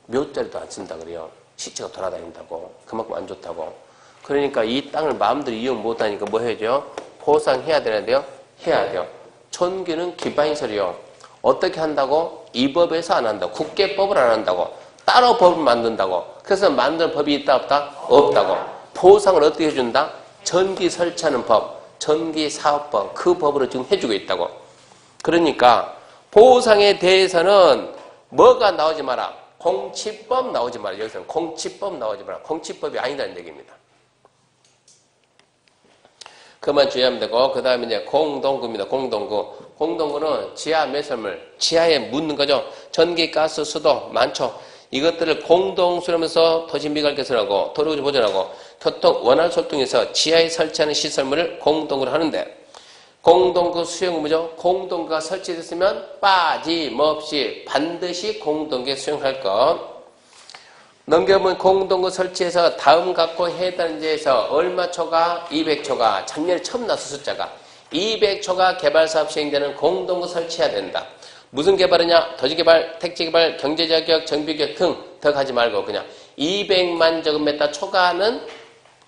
묘자리도 안 쓴다 그래요. 시체가 돌아다닌다고. 그만큼 안 좋다고. 그러니까 이 땅을 마음대로 이용 못하니까 뭐 해야죠? 보상해야 되는데요? 해야 돼요. 전기는 기반시설이요. 어떻게 한다고? 이 법에서 안 한다고. 국계법을 안 한다고. 따로 법을 만든다고. 그래서 만든 법이 있다 없다? 없다고. 보상을 어떻게 해준다? 전기 설치하는 법, 전기사업법, 그 법으로 지금 해주고 있다고. 그러니까 보상에 대해서는 뭐가 나오지 마라? 공치법 나오지 마라. 여기서는 공치법 나오지 마라. 공치법이 아니다는 얘기입니다. 그만 주의하면 되고, 그 다음에 이제 공동구입니다. 공동구는 지하 매설물, 지하에 묻는 거죠. 전기, 가스, 수도 많죠. 이것들을 공동수렴해서 도시미관 개선하고, 도로구조 보존하고, 교통, 원활 소통해서 지하에 설치하는 시설물을 공동구로 하는데, 공동구 수용 의무죠. 공동구가 설치됐으면 빠짐없이 반드시 공동구에 수용할 것. 넘겨보면 공동구 설치해서 다음 갖고 해당 지에서 얼마 초과? 200초가. 작년에 처음 나서 숫자가. 200초가 개발사업 시행되는 공동구 설치해야 된다. 무슨 개발이냐? 도시개발, 택지개발, 경제자격, 정비교육 등 더 가지 말고 그냥 200만 제곱미터 초과하는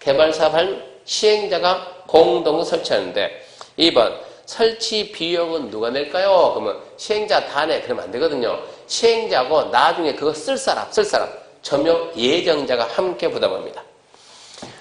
개발사업할 시행자가 공동구 설치하는데 2번 설치 비용은 누가 낼까요? 그러면 시행자 다 내. 그러면 안 되거든요. 시행자고 나중에 그거 쓸 사람 점용 예정자가 함께 부담합니다.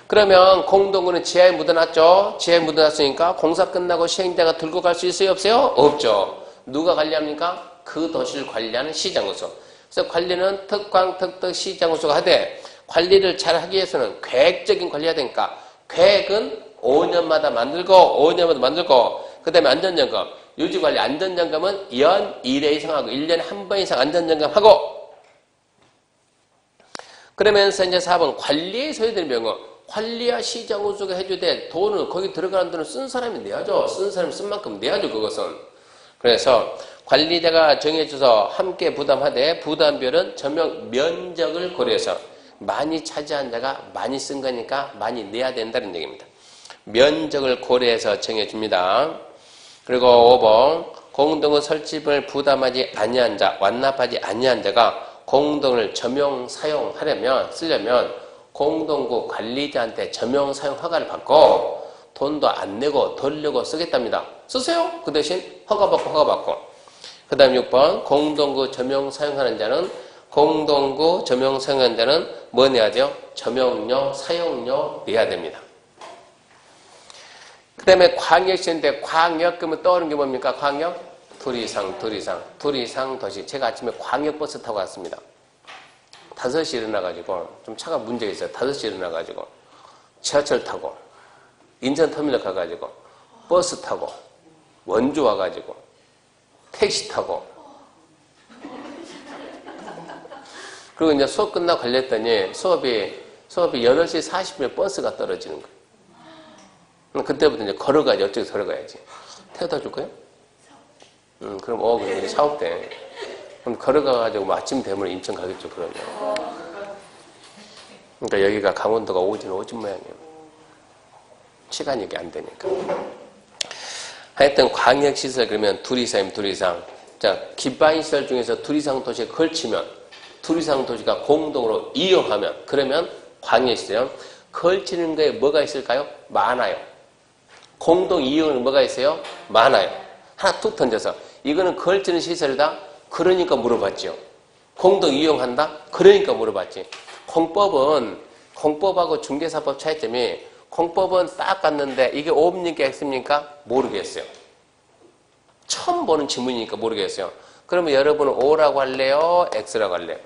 그러면 공동구는 지하에 묻어놨죠. 지하에 묻어놨으니까 공사 끝나고 시행자가 들고 갈 수 있어요? 없어요? 없죠. 누가 관리합니까? 그 도시를 관리하는 시장구소. 그래서 관리는 특광, 특특, 시장구소가 하되 관리를 잘 하기 위해서는 계획적인 관리해야 되니까 계획은 5년마다 만들고 그 다음에 안전점검, 유지관리 안전점검은 연 1회 이상 하고 1년에 한 번 이상 안전점검하고 그러면서 이제 4번 관리에 소요되는 비용은 관리와 시장구소가 해주되 돈은 거기 들어가는 돈을 쓴 사람이 내야죠. 쓴 사람이 쓴 만큼 내야죠. 그것은. 그래서 관리자가 정해줘서 함께 부담하되 부담별은 전용 면적을 고려해서 많이 차지한 자가 많이 쓴 거니까 많이 내야 된다는 얘기입니다. 면적을 고려해서 정해줍니다. 그리고 5번 공동의 설치비를 부담하지 아니한 자, 완납하지 아니한 자가 공동을 점용 사용하려면 쓰려면 공동구 관리자한테 점용 사용 허가를 받고 돈도 안 내고 덜 내고 쓰겠답니다. 쓰세요. 그 대신 허가받고. 그 다음 6번 공동구 점용 사용하는 자는 공동구 점용 사용하는 자는 뭐 내야 돼요? 점용료, 사용료 내야 됩니다. 그 다음에 광역시인데 광역 그러면 떠오르는 게 뭡니까? 광역? 둘 이상 도시. 제가 아침에 광역버스 타고 왔습니다. 5시 일어나가지고 좀 차가 문제가 있어요. 5시 일어나가지고 지하철 타고 인천터미널 가가지고 버스 타고 원주 와가지고 택시 타고 그리고 이제 수업 끝나고 걸렸더니 수업이 8시 40분에 버스가 떨어지는 거예요. 그때부터 이제 걸어가야지. 어떻게 걸어가야지. 태워다 줄 거예요? 그럼 그럼 사업 때. 그럼 걸어가가지고 뭐 아침 되면 인천 가겠죠, 그러면. 그러니까 여기가 강원도가 오진 모양이에요. 시간이 이게 안 되니까. 하여튼 광역시설 그러면 둘 이상. 자, 기반시설 중에서 둘 이상 도시에 걸치면, 둘 이상 도시가 공동으로 이용하면, 그러면 광역시설. 걸치는 거에 뭐가 있을까요? 많아요. 공동 이용은 뭐가 있어요? 많아요. 하나 툭 던져서 이거는 걸치는 시설이다? 그러니까 물어봤죠. 공동 이용한다? 그러니까 물어봤지. 공법하고 중개사법 차이점이 공법은 딱 갔는데 이게 O입니까 X입니까? 모르겠어요. 처음 보는 지문이니까 모르겠어요. 그러면 여러분은 O라고 할래요? X라고 할래요?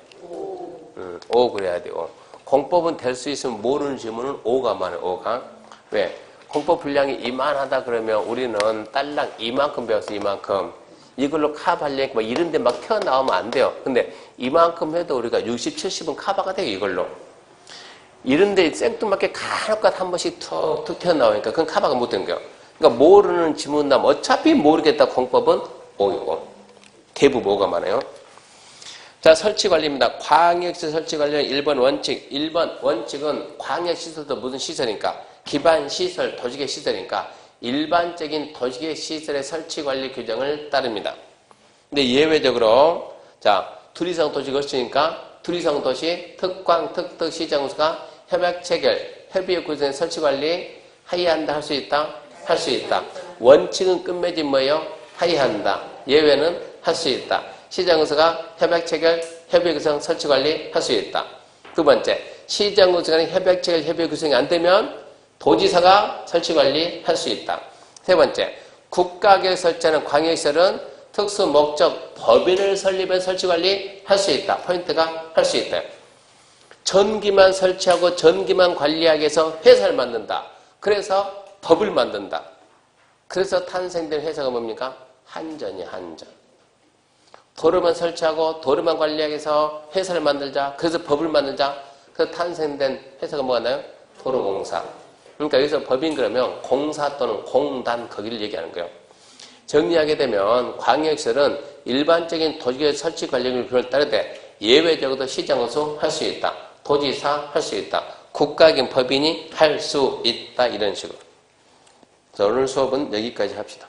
O 그래야 돼요. 공법은 될 수 있으면 모르는 지문은 O가 많아요. O가. 왜? 공법 분량이 이만하다 그러면 우리는 딸랑 이만큼 배웠어. 이만큼. 이걸로 카바하려니까 막 이런 데 막 튀어나오면 안 돼요. 근데 이만큼 해도 우리가 60, 70은 카바가 돼요. 이걸로. 이런 데 생뚱맞게 간혹가다 한 번씩 툭툭 튀어나오니까 그건 카바가 못 된 거예요. 그러니까 모르는 지문 나면 어차피 모르겠다. 공법은 O이고. 대부분 O가 많아요. 자, 설치관리입니다. 광역시설 설치관리는 1번 원칙. 1번 원칙은 광역시설도 무슨 시설이니까 기반시설, 도시계 시설이니까 일반적인 도시계 시설의 설치관리 규정을 따릅니다. 근데 예외적으로 자, 둘 이상 도시 걸치니까 둘 이상 도시 특광, 특특 시장소가 협약 체결, 협의의 구성의 설치관리 하의한다 할 수 있다? 할 수 있다. 원칙은 끝맺이 뭐예요? 하의한다. 예외는 할 수 있다. 시장소가 협약 체결, 협의 구성 설치관리 할 수 있다. 두 번째, 시장소가 협약 체결, 협의 구성이 안 되면 도지사가 설치관리 할 수 있다. 세 번째, 국가계획 설치하는 광역시설은 특수 목적 법인을 설립해서 설치관리 할 수 있다. 포인트가 할 수 있다. 전기만 설치하고 전기만 관리하기 위해서 회사를 만든다. 그래서 법을 만든다. 그래서 탄생된 회사가 뭡니까? 한전이 한전. 도로만 설치하고 도로만 관리하기 위해서 회사를 만들자. 그래서 법을 만들자. 그래서 탄생된 회사가 뭐가 나요? 도로공사. 그러니까 여기서 법인 그러면 공사 또는 공단 거기를 얘기하는 거예요. 정리하게 되면 광역시설은 일반적인 도시계획 설치 관련 규정을 따르되 예외적으로 시장호수 할 수 있다. 도지사 할 수 있다. 국가기관 법인이 할 수 있다. 이런 식으로. 자, 오늘 수업은 여기까지 합시다.